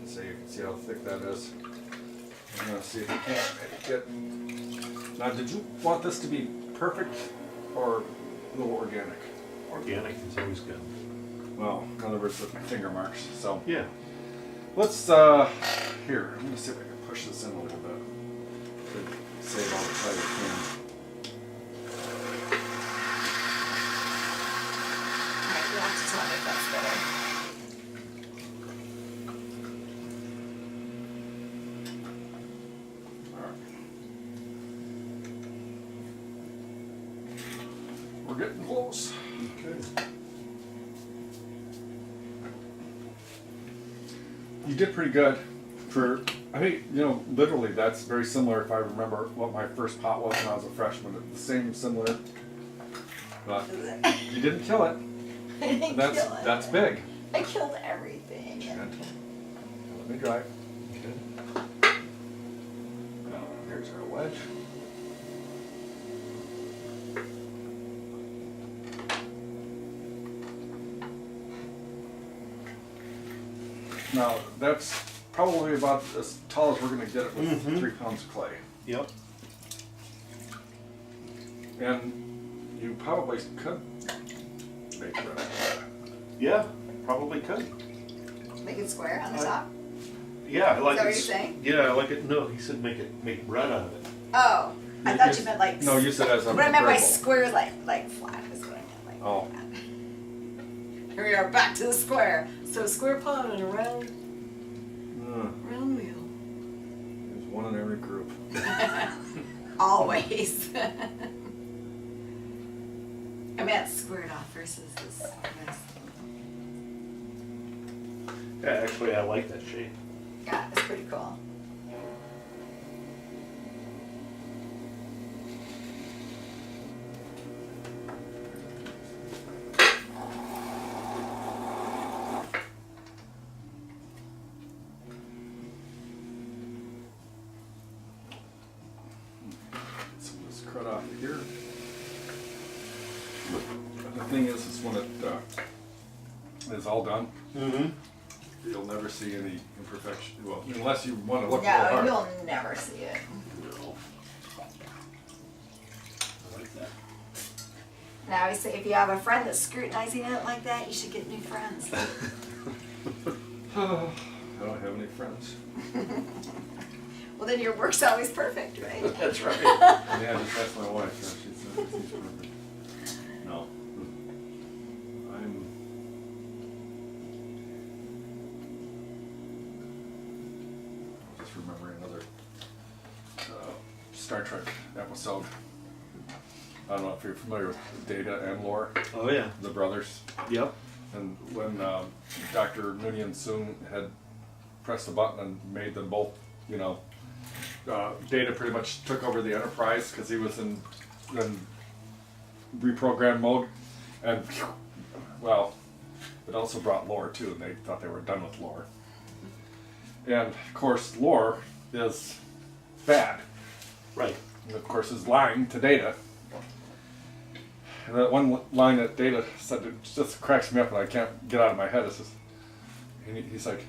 So you can see how thick that is. I'm going to see if you can't make it. Now, did you want this to be perfect or a little organic? Organic is always good. Well, in other words, with my finger marks. So Yeah. let's, here, I'm going to see if I can push this in a little bit to save all the time I can. Alright, you'll have to tell me if that's better. We're getting close. Okay. You did pretty good for, I mean, you know, literally that's very similar if I remember what my first pot was when I was a freshman. The same, similar. But you didn't kill it. I didn't That's kill it. that's big. I killed everything. Gentle. Let me dry. Okay. Now, here's our wedge. Now, that's probably about as tall as we're going to get it with Mhm. 3 pounds of clay. Yep. And you probably could make it. Yeah. Probably could. Make it square on the top. Yeah, I like Is that it. what you're saying? Yeah, I like it. No, he said make bread out of it. Oh, I thought you meant like. No, you said as a What I meant by variable. square, like flat is what I meant. Like Oh. that. Here we are back to the square. So square pot and a round wheel. There's one in every group. Always. I meant squared off versus this. Yeah, actually, I like that shape. Yeah, it's pretty cool. Get some of this crud off of here. The thing is when it is all done, Mm-hmm. you'll never see any imperfection. Well, unless you want to look real No, hard. you'll never see it. No. I like that. Now, I always say if you have a friend that's scrutinizing it like that, you should get new friends. I don't have any friends. Well, then your work's always perfect, right? That's right. Yeah, just ask my wife. Yeah, she's perfect. No. I'm. I'm just remembering another Star Trek episode. I don't know if you're familiar with Data and Lore, Oh yeah. the brothers. Yep. And when Dr. Noonien Soon had pressed the button and made them both, you know, Data pretty much took over the Enterprise because he was in reprogram mode, and well, it also brought Lore too, and they thought they were done with Lore. And of course, Lore is bad, Right. and of course is lying to Data. And that one line that Data said, it just cracks me up and I can't get out of my head. It's just, he's like,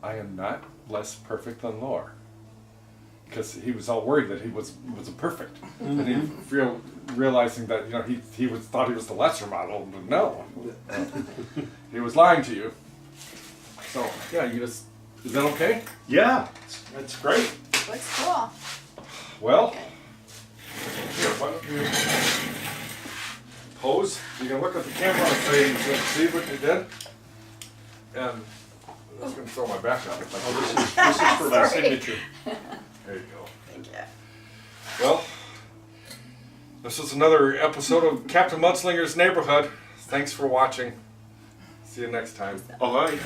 I am not less perfect than Lore. because he was all worried that he wasn't perfect, and he realizing that he thought he was the lesser model, but no, he was lying to you. So yeah, is that okay? Yeah, that's great. Looks cool. Well, here, why don't you pose? You can look at the camera and say, see what you did, and that's gonna throw my back out. Oh, this is for my Sorry. signature. There you go. Thank you. Well, this is another episode of Captain Mudslinger's Neighborhood. Thanks for watching. See you next time. All right.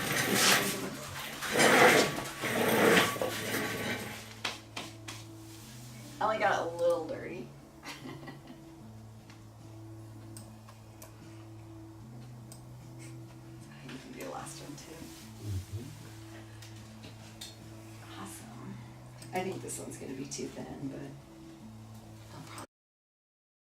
I only got it a little dirty. You can do the last one too. Awesome. I think this one's gonna be too thin, but